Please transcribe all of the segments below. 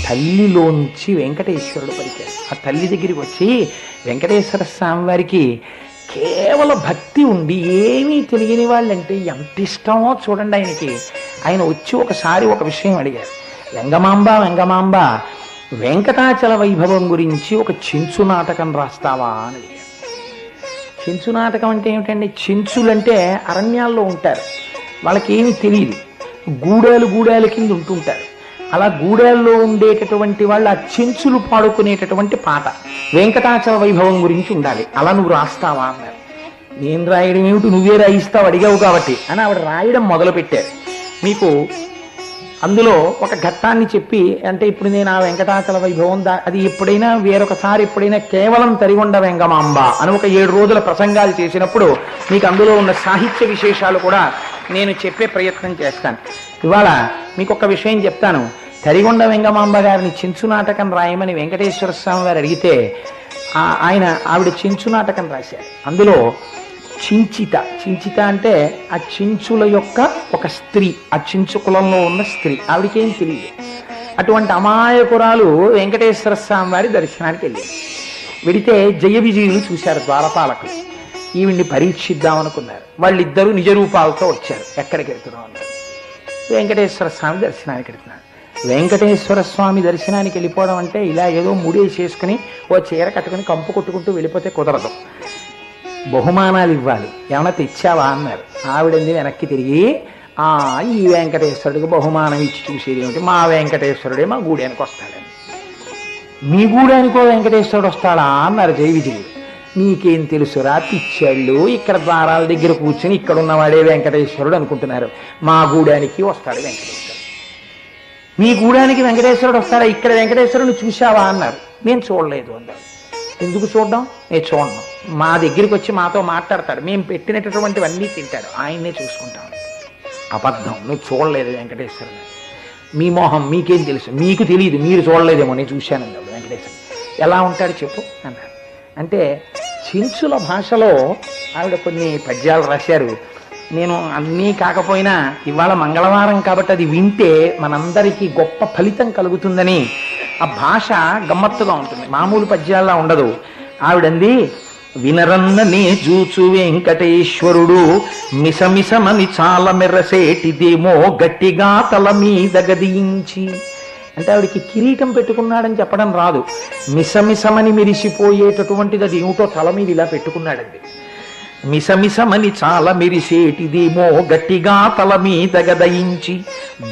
తల్లిలోంచి వెంకటేశ్వరుడు పలికాడు. ఆ తల్లి దగ్గరికి వచ్చి వెంకటేశ్వర స్వామి వారికి కేవల భక్తి ఉండి ఏమీ తెలియని వాళ్ళంటే ఎంత ఇష్టమో చూడండి ఆయనకి. ఆయన వచ్చి ఒకసారి ఒక విషయం అడిగారు, వెంగమాంబ వెంగమాంబ వెంకటాచల వైభవం గురించి ఒక చెంచు నాటకం రాస్తావా అని అడిగారు. చెంచు నాటకం అంటే ఏమిటండి? చెంచులంటే అరణ్యాల్లో ఉంటారు, వాళ్ళకి ఏమీ తెలియదు, గూడాలు కింద ఉంటుంటారు. అలా గూడాల్లో ఉండేటటువంటి వాళ్ళు ఆ చెంచులు పాడుకునేటటువంటి పాట వెంకటాచల వైభవం గురించి ఉండాలి, అలా నువ్వు రాస్తావా అన్నారు. నేను రాయడం ఏమిటి, నువ్వే రాయిస్తావు అడిగావు కాబట్టి అని ఆవిడ రాయడం మొదలుపెట్టారు. మీకు అందులో ఒక ఘట్టాన్ని చెప్పి, అంటే ఇప్పుడు నేను ఆ వెంకటాచల వైభవం అది ఎప్పుడైనా వేరొకసారి ఎప్పుడైనా కేవలం తరిగొండ వెంగమాంబ అని ఒక 7 రోజుల ప్రసంగాలు చేసినప్పుడు మీకు అందులో ఉన్న సాహిత్య విశేషాలు కూడా నేను చెప్పే ప్రయత్నం చేస్తాను. ఇవాళ మీకు ఒక విషయం చెప్తాను. తరిగొండ వెంగమాంబ గారిని చెంచు నాటకం రాయమని వెంకటేశ్వర స్వామి వారు అడిగితే ఆవిడ చెంచు నాటకం రాశారు. అందులో చించిత అంటే ఆ చెంచుల యొక్క ఒక స్త్రీ, ఆ చెంచు కులంలో ఉన్న స్త్రీ, ఆవిడకేం తెలియదు. అటువంటి అమాయకురాలు వెంకటేశ్వర స్వామి వారి దర్శనానికి వెళ్ళింది. వెడితే జయ విజయులు చూశారు ద్వారపాలకులు, ఈవిడ్ని పరీక్షిద్దామనుకున్నారు. వాళ్ళిద్దరూ నిజ రూపాలతో వచ్చారు. ఎక్కడికి వెళ్తున్నాం అన్నారు. వెంకటేశ్వర స్వామి దర్శనానికి వెళ్తున్నారు. వెంకటేశ్వర స్వామి దర్శనానికి వెళ్ళిపోవడం అంటే ఇలా ఏదో ముడేసేసుకుని ఓ చీర కట్టుకుని కంపు కొట్టుకుంటూ వెళ్ళిపోతే కుదరదు, బహుమానాలు ఇవ్వాలి. ఏమన్నా తెచ్చావా అన్నారు. ఆవిడంది వెనక్కి తిరిగి, ఈ వెంకటేశ్వరుడికి బహుమానం ఇచ్చి చూసేది ఏమిటి, మా వెంకటేశ్వరుడే మా గూడానికి వస్తాడని. మీ గూడానికో వెంకటేశ్వరుడు వస్తాడా అన్నారు జయ విజయుడు. నీకేం తెలుసురా పిచ్చాళ్ళు, ఇక్కడ ద్వారాల దగ్గర కూర్చొని ఇక్కడ ఉన్నవాడే వెంకటేశ్వరుడు అనుకుంటున్నారు, మా గూడానికి వస్తాడు వెంకటేశ్వరుడు. మీ గూడానికి వెంకటేశ్వరుడు వస్తాడా, ఇక్కడ వెంకటేశ్వరుని చూశావా అన్నారు. నేను చూడలేదు అన్నారు. ఎందుకు చూడడం, నేను చూడను, మా దగ్గరికి వచ్చి మాతో మాట్లాడతాడు, మేము పెట్టినటువంటివన్నీ తింటాడు, ఆయన్నే చూసుకుంటాం. అబద్ధం, నువ్వు చూడలేదు వెంకటేశ్వరుని, మీ మోహం మీకేం తెలుసు, మీకు తెలియదు, మీరు చూడలేదేమో, నేను చూశానన్నాడు వెంకటేశ్వరుడు. ఎలా ఉంటాడు చెప్పు అన్నారు. అంటే చెంచుల భాషలో ఆవిడ కొన్ని పద్యాలు రాశారు. నేను అన్నీ కాకపోయినా ఇవాళ మంగళవారం కాబట్టి అది వింటే మనందరికీ గొప్ప ఫలితం కలుగుతుందని ఆ భాష గమ్మత్తుగా ఉంటుంది, మామూలు పద్యాల్లా ఉండదు. ఆవిడంది, వినరన్ననే జూచు వెంకటేశ్వరుడు మిసమిసమని చాలా మెర్రసేటిదేమో గట్టిగా తల మీద గదించి. అంటే ఆవిడికి కిరీటం పెట్టుకున్నాడని చెప్పడం రాదు, మిసమిసమని మెరిసిపోయేటటువంటిది అది ఏమిటో తల మీద ఇలా పెట్టుకున్నాడండి. మిసమిసమని చాలా మెరిసేటిదేమో గట్టిగా తల మీద గదయించి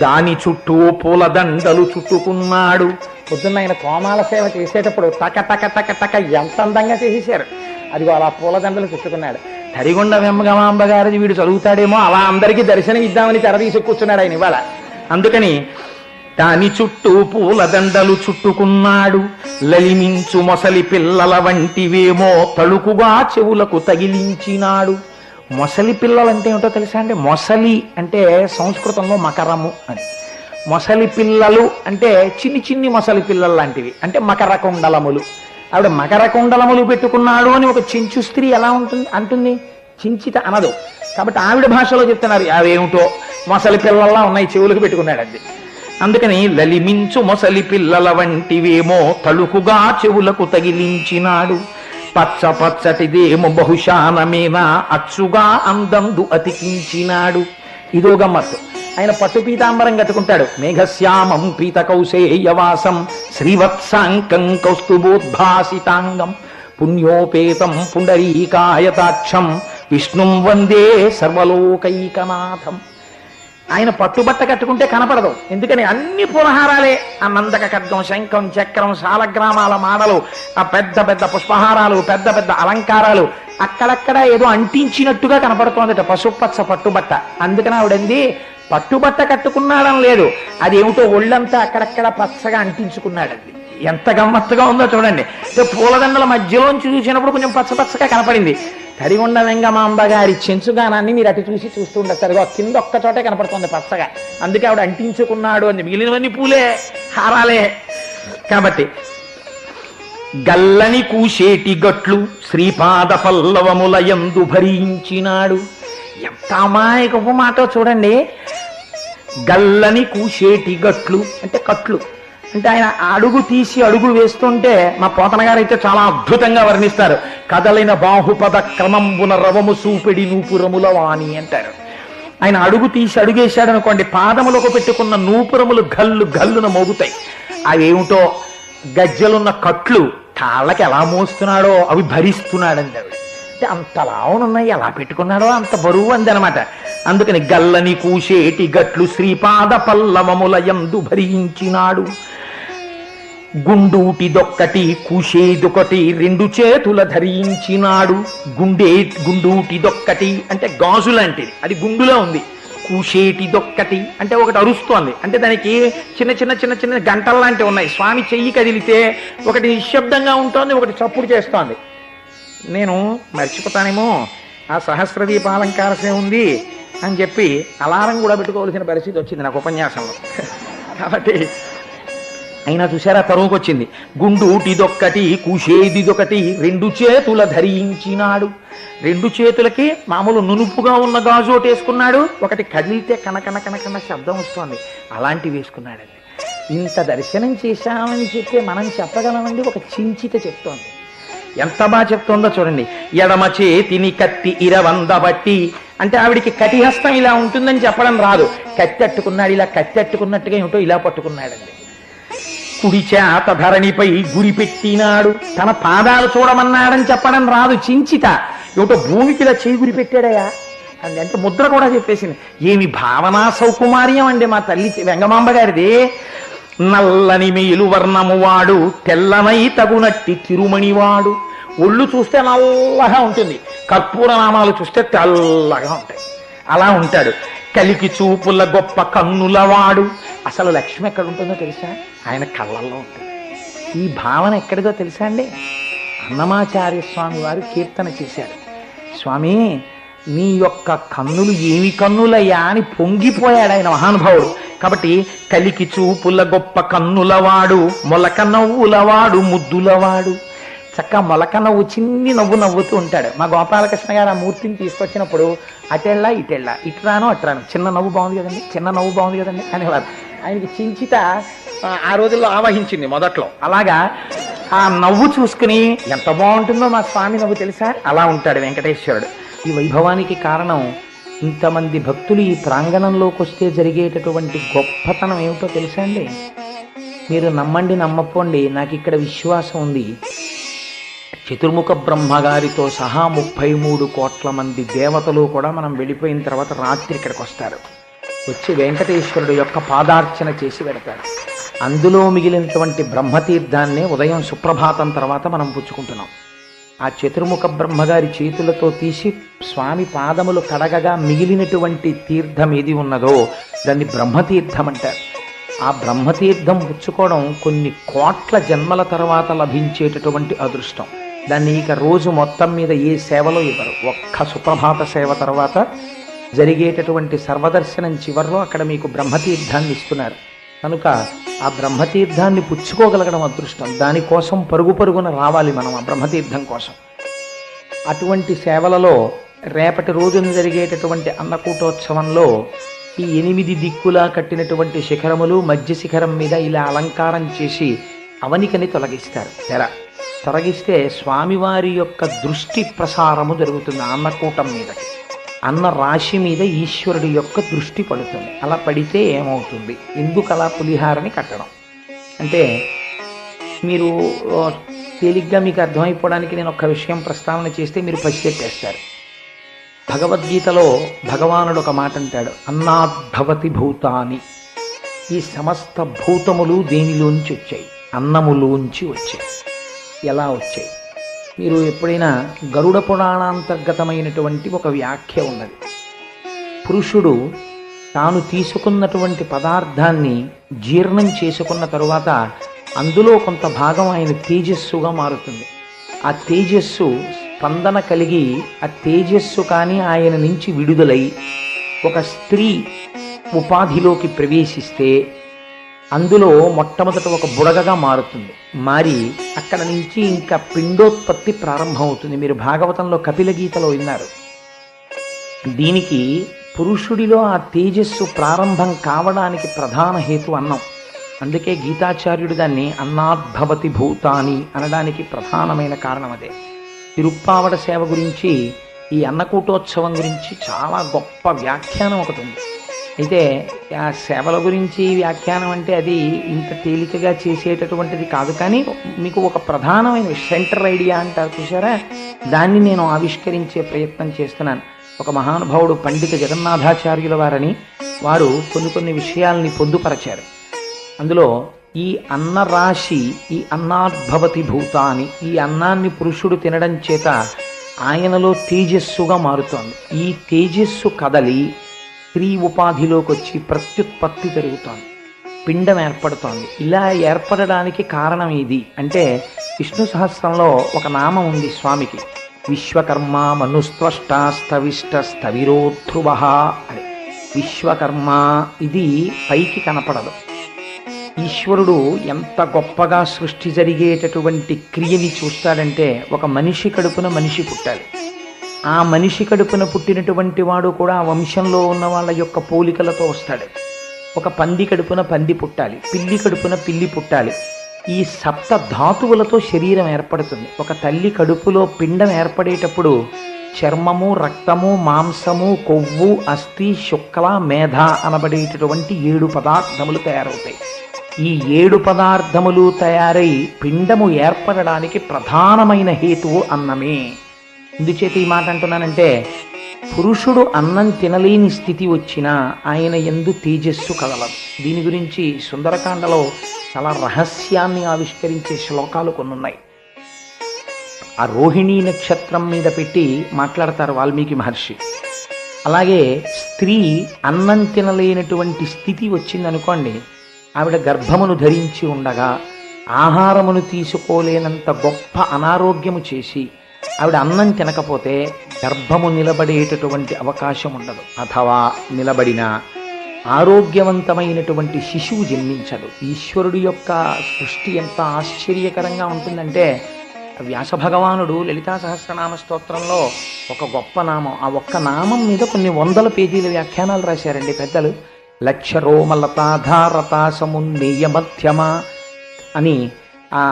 దాని చుట్టూ పూలదండలు చుట్టుకున్నాడు. పొద్దున్న ఆయన కోమాల సేవ చేసేటప్పుడు టక టక టక టక ఎంత అందంగా చేసేశారు. అది అలా పూలదండలు చుట్టుకున్నాడు. తరిగొండ వెంగమాంబ గారిది వీడు చదువుతాడేమో, అలా అందరికీ దర్శనం ఇద్దామని తెరదీసి కూర్చున్నాడు ఆయన ఇవాళ. అందుకని దాని చుట్టూ పూలదండలు చుట్టుకున్నాడు. లలిమించు మొసలి పిల్లల వంటివేమో తళుకుగా చెవులకు తగిలించినాడు. మొసలి పిల్లలంటే ఏమిటో తెలుసా అండి? మొసలి అంటే సంస్కృతంలో మకరము అని, మొసలి పిల్లలు అంటే చిన్ని చిన్ని మొసలి పిల్లలు లాంటివి, అంటే మకర కుండలములు. ఆవిడ మకర కుండలములు పెట్టుకున్నాడు అని ఒక చెంచు స్త్రీ ఎలా అంటుంది? చించిత అనదు. కాబట్టి ఆవిడ భాషలో చెప్తున్నారు, అవేమిటో మొసలి పిల్లల్లా ఉన్నాయి చెవులకు పెట్టుకున్నాడండి. అందుకని లలిమించు మొసలి పిల్లల వంటివేమో తళుకుగా చెవులకు తగిలించినాడు. పచ్చ పచ్చటిదేమో బహుశానమేనా అచ్చుగా అందందు అతికించినాడు. ఇదో గమ్మత్తు. ఆయన పట్టు పీతాంబరం కట్టుకుంటాడు. మేఘశ్యామం పీత కౌశేయవాసం శ్రీవత్సాంకం కౌస్తుభోద్భాసితాంగం పుణ్యోపేతం పుండరీకాయతాక్షం విష్ణుం వందే సర్వలోకైకనాథం. ఆయన పట్టుబట్ట కట్టుకుంటే కనపడదు, ఎందుకని అన్ని పురహారాలే. ఆ నందక ఖడ్గం, శంఖం, చక్రం, శాలగ్రామాల మాడలు, ఆ పెద్ద పెద్ద పుష్పహారాలు, పెద్ద పెద్ద అలంకారాలు, అక్కడక్కడ ఏదో అంటించినట్టుగా కనపడుతోందట పసుపచ్చ పట్టుబట్ట. అందుకని ఆవిడంది పట్టుబట్ట కట్టుకున్నాడని లేదు, అదేమిటో ఒళ్ళంతా అక్కడక్కడ పచ్చగా అంటించుకున్నాడండి. ఎంత గమ్మత్తుగా ఉందో చూడండి. పూలదండల మధ్యలోంచి చూసినప్పుడు కొంచెం పచ్చపచ్చగా కనపడింది. తరిగొండ వెంగమాంబ గారి చెంచుగానాన్ని మీరు అటు చూస్తూ ఉండొచ్చు, కింద ఒక్క చోటే కనపడుతుంది పచ్చగా. అందుకే ఆవిడ అంటించుకున్నాడు అని, మిగిలినవన్నీ పూలే హారాలే. కాబట్టి గల్లని కూసేటి గట్లు శ్రీపాద పల్లవముల యందు భరించినాడు. ఎంత అమాయకపు మాట చూడండి. గల్లని కూసేటి గట్లు అంటే కట్లు, అంటే ఆయన అడుగు తీసి అడుగు వేస్తుంటే మా పోతన గారు అయితే చాలా అద్భుతంగా వర్ణిస్తారు. కదలిన బాహుపద క్రమంబున రవము సూపిడి నూపురముల వాణి అంటారు. ఆయన అడుగు తీసి అడుగేశాడు అనుకోండి, పాదములకు పెట్టుకున్న నూపురములు గల్లు గల్లున మోగుతాయి. అవేమిటో గజ్జలున్న కట్లు కాళ్ళకి ఎలా మోస్తున్నాడో అవి భరిస్తున్నాడండి ఆవిడ. అంటే అంతలా ఉన్నాయి, ఎలా పెట్టుకున్నాడో అంత బరువు అందనమాట. అందుకని గల్లని కూసేటి గట్లు శ్రీపాద పల్లవముల యందు భరించినాడు. గుండూటిదొక్కటి కూసేదొకటి రెండు చేతుల ధరించినాడు. గుండూటిదొక్కటి అంటే గాజు లాంటిది, అది గుండులో ఉంది. కూసేటిదొక్కటి అంటే ఒకటి అరుస్తోంది, అంటే దానికి చిన్న చిన్న చిన్న చిన్న గంటలు లాంటివి ఉన్నాయి. స్వామి చెయ్యి కదిలితే ఒకటి నిశ్శబ్దంగా ఉంటుంది, ఒకటి చప్పుడు చేస్తోంది. నేను మర్చిపోతానేమో ఆ సహస్రదీపాలంకార సేవ ఉంది అని చెప్పి అలారం కూడా పెట్టుకోవాల్సిన పరిస్థితి వచ్చింది నాకు ఉపన్యాసంలో. కాబట్టి అయినా చూసారా తరువుకు వచ్చింది. గుండూటిదొక్కటి కూసేదిదొకటి రెండు చేతుల ధరించినాడు. రెండు చేతులకి మామూలు నునుపుగా ఉన్న గాజు ఒకటి వేసుకున్నాడు, ఒకటి కదిలితే కనకన కనకన శబ్దం వస్తుంది, అలాంటివి వేసుకున్నాడండి. ఇంత దర్శనం చేశామని చెప్తే మనం చెప్పగలమండి? ఒక చించిత చెప్తోంది, ఎంత బాగా చెప్తోందో చూడండి. ఎడమ చేతిని కత్తి ఇరవందబట్టి అంటే ఆవిడికి కటిహస్తం ఇలా ఉంటుందని చెప్పడం రాదు. కత్తెట్టుకున్నాడు, ఇలా కత్తెట్టుకున్నట్టుగా ఏమిటో ఇలా పట్టుకున్నాడండి. కుడి చేత ధరణిపై గురి పెట్టినాడు. తన పాదాలు చూడమన్నాడని చెప్పడం రాదు, చించిత ఏమిటో భూమికి ఇలా చేయి గురి పెట్టాడయా అని అంటే ముద్ర కూడా చెప్పేసింది. ఏమి భావనా సౌకుమార్యం అండి మా తల్లి వెంగమాంబ గారిది. నల్లని మేలు వర్ణము వాడు తెల్లనై తగునట్టి తిరుమణివాడు. ఒళ్ళు చూస్తే నల్లగా ఉంటుంది, కర్పూర నామాలు చూస్తే తెల్లగా ఉంటాయి, అలా ఉంటాడు. కలికి చూపుల గొప్ప కన్నులవాడు. అసలు లక్ష్మి ఎక్కడ ఉంటుందో తెలుసా? ఆయన కళ్ళల్లో ఉంటుంది. ఈ భావన ఎక్కడిదో తెలుసా అండి? అన్నమాచార్య స్వామి వారు కీర్తన చేశారు. స్వామి నీ యొక్క కన్నులు ఏమి కన్నులయ్యా అని పొంగిపోయాడు ఆయన మహానుభావుడు. కాబట్టి కలికి చూపుల గొప్ప కన్నులవాడు, మొలక నవ్వులవాడు, ముద్దులవాడు. చక్కగా మొలక నవ్వు, చిన్ని నవ్వు నవ్వుతూ ఉంటాడు. మా గోపాలకృష్ణ గారు ఆ మూర్తిని తీసుకొచ్చినప్పుడు అటెళ్ళా ఇటెళ్ళా, ఇటురాను అటురాను, చిన్న నవ్వు బాగుంది కదండి, చిన్న నవ్వు బాగుంది కదండి అనేవారు. ఆయనకి చించిత ఆ రోజుల్లో ఆవహించింది మొదట్లో. అలాగా ఆ నవ్వు చూసుకుని ఎంత బాగుంటుందో మా స్వామి నవ్వు తెలుసా, అలా ఉంటాడు వెంకటేశ్వరుడు. ఈ వైభవానికి కారణం ఇంతమంది భక్తులు ఈ ప్రాంగణంలోకి వస్తే జరిగేటటువంటి గొప్పతనం ఏమిటో తెలుసా అండి? మీరు నమ్మండి నమ్మపోండి, నాకు ఇక్కడ విశ్వాసం ఉంది. చతుర్ముఖ బ్రహ్మగారితో సహా 33 కోట్ల మంది దేవతలు కూడా మనం వెళ్ళిపోయిన తర్వాత రాత్రి ఇక్కడికి వస్తారు. వచ్చి వెంకటేశ్వరుడు యొక్క పాదార్చన చేసి వెడతారు. అందులో మిగిలినటువంటి బ్రహ్మతీర్థాన్నే ఉదయం సుప్రభాతం తర్వాత మనం పుచ్చుకుంటున్నాం. ఆ చతుర్ముఖ బ్రహ్మగారి చేతులతో తీసి స్వామి పాదములు కడగగా మిగిలినటువంటి తీర్థం ఏది ఉన్నదో దాన్ని బ్రహ్మతీర్థం అంటారు. ఆ బ్రహ్మతీర్థం పుచ్చుకోవడం కొన్ని కోట్ల జన్మల తర్వాత లభించేటటువంటి అదృష్టం. దాన్ని ఇక రోజు మొత్తం మీద ఏ సేవలో ఇవ్వరు. ఒక్క సుప్రభాత సేవ తర్వాత జరిగేటటువంటి సర్వదర్శనం చివరిలో అక్కడ మీకు బ్రహ్మతీర్థాన్ని ఇస్తున్నారు. కనుక ఆ బ్రహ్మతీర్థాన్ని పుచ్చుకోగలగడం అదృష్టం. దానికోసం పరుగు పరుగున రావాలి మనం ఆ బ్రహ్మతీర్థం కోసం. అటువంటి సేవలలో రేపటి రోజున జరిగేటటువంటి అన్నకూటోత్సవంలో ఈ 8 దిక్కులా కట్టినటువంటి శిఖరములు మధ్య శిఖరం మీద ఇలా అలంకారం చేసి అవనికని తొలగిస్తారు. తొలగిస్తే స్వామివారి యొక్క దృష్టి ప్రసారము జరుగుతుంది. అన్నకూటం మీదకి అన్న రాశి మీద ఈశ్వరుడి యొక్క దృష్టి పడుతుంది. అలా పడితే ఏమవుతుంది? ఎందుకు అలా పులిహారని కట్టడం అంటే, మీరు తేలిగ్గా మీకు అర్థమైపోవడానికి నేను ఒక్క విషయం ప్రస్తావన చేస్తే మీరు పసిపెట్టేస్తారు. భగవద్గీతలో భగవానుడు ఒక మాట అంటాడు, అన్నాద్భవతి భూతాని. ఈ సమస్త భూతములు దేనిలోంచి వచ్చాయి? అన్నములోంచి వచ్చాయి. ఎలా వచ్చాయి? మీరు ఎప్పుడైనా గరుడ పురాణాంతర్గతమైనటువంటి ఒక వ్యాఖ్య ఉన్నది. పురుషుడు తాను తీసుకున్నటువంటి పదార్థాన్ని జీర్ణం చేసుకున్న తరువాత అందులో కొంత భాగం ఆయన తేజస్సుగా మారుతుంది. ఆ తేజస్సు స్పందన కలిగి ఆ తేజస్సు కానీ ఆయన నుంచి విడుదలై ఒక స్త్రీ ఉపాధిలోకి ప్రవేశిస్తే అందులో మొట్టమొదట ఒక బుడగగా మారుతుంది. మారి అక్కడ నుంచి ఇంకా పిండోత్పత్తి ప్రారంభమవుతుంది. మీరు భాగవతంలో కపిల గీతలో విన్నారు. దీనికి పురుషుడిలో ఆ తేజస్సు ప్రారంభం కావడానికి ప్రధాన హేతు అన్నం. అందుకే గీతాచార్యుడు దాన్ని అన్నాద్భవతి భూతాని అనడానికి ప్రధానమైన కారణం అదే. తిరుప్పావడ సేవ గురించి, ఈ అన్నకూటోత్సవం గురించి చాలా గొప్ప వ్యాఖ్యానం ఒకటి ఉంది. అయితే ఆ సేవల గురించి వ్యాఖ్యానం అంటే అది ఇంత తేలికగా చేసేటటువంటిది కాదు. కానీ మీకు ఒక ప్రధానమైన సెంటర్ ఐడియా అంటారు చూసారా, దాన్ని నేను ఆవిష్కరించే ప్రయత్నం చేస్తున్నాను. ఒక మహానుభావుడు పండిత జగన్నాథాచార్యుల వారని వారు కొన్ని విషయాల్ని పొందుపరచారు. అందులో ఈ అన్న రాశి, ఈ అన్నాద్భవతి భూతాని, ఈ అన్నాన్ని పురుషుడు తినడం చేత ఆయనలో తేజస్సుగా మారుతోంది. ఈ తేజస్సు కదలి స్త్రీ ఉపాధిలోకి వచ్చి ప్రత్యుత్పత్తి జరుగుతోంది, పిండం ఏర్పడుతోంది. ఇలా ఏర్పడడానికి కారణం ఇది అంటే విష్ణు సహస్రంలో ఒక నామం ఉంది స్వామికి, విశ్వకర్మ మనుస్త్వష్ట స్థవిష్ట స్థవిరోధ్రువ అని. విశ్వకర్మ ఇది పైకి కనపడదు. ఈశ్వరుడు ఎంత గొప్పగా సృష్టి జరిగేటటువంటి క్రియని చూస్తాడంటే, ఒక మనిషి కడుపున మనిషి పుట్టాలి. ఆ మనిషి కడుపున పుట్టినటువంటి వాడు కూడా ఆ వంశంలో ఉన్న వాళ్ళ యొక్క పోలికలతో వస్తాడు. ఒక పంది కడుపున పంది పుట్టాలి, పిల్లి కడుపున పిల్లి పుట్టాలి. ఈ సప్త ధాతువులతో శరీరం ఏర్పడుతుంది. ఒక తల్లి కడుపులో పిండం ఏర్పడేటప్పుడు చర్మము, రక్తము, మాంసము, కొవ్వు, అస్థి, శుక్ల, మేధ అనబడేటటువంటి 7 పదార్థములు తయారవుతాయి. ఈ 7 పదార్థములు తయారై పిండము ఏర్పడడానికి ప్రధానమైన హేతువు అన్నమే. ఎందుచేత ఈ మాట అంటున్నానంటే, పురుషుడు అన్నం తినలేని స్థితి వచ్చినా ఆయన యందు తేజస్సు కదలదు. దీని గురించి సుందరకాండలో చాలా రహస్యాన్ని ఆవిష్కరించే శ్లోకాలు కొన్ని ఉన్నాయి. ఆ రోహిణీ నక్షత్రం మీద పెట్టి మాట్లాడతారు వాల్మీకి మహర్షి. అలాగే స్త్రీ అన్నం తినలేనటువంటి స్థితి వచ్చిందనుకోండి, ఆవిడ గర్భమును ధరించి ఉండగా ఆహారమును తీసుకోలేనంత గొప్ప అనారోగ్యము చేసి ఆవిడ అన్నం తినకపోతే గర్భము నిలబడేటటువంటి అవకాశం ఉండదు. అథవా నిలబడిన ఆరోగ్యవంతమైనటువంటి శిశువు జన్మించదు. ఈశ్వరుడు యొక్క సృష్టి ఎంత ఆశ్చర్యకరంగా ఉంటుందంటే, వ్యాస భగవానుడు లలితా సహస్రనామ స్తోత్రంలో ఒక గొప్ప నామం, ఆ ఒక్క నామం మీద కొన్ని 100 పేజీల వ్యాఖ్యానాలు రాశారండి పెద్దలు. లక్షరోమలతాధారతా సమున్నేయ మధ్యమ అని ఆ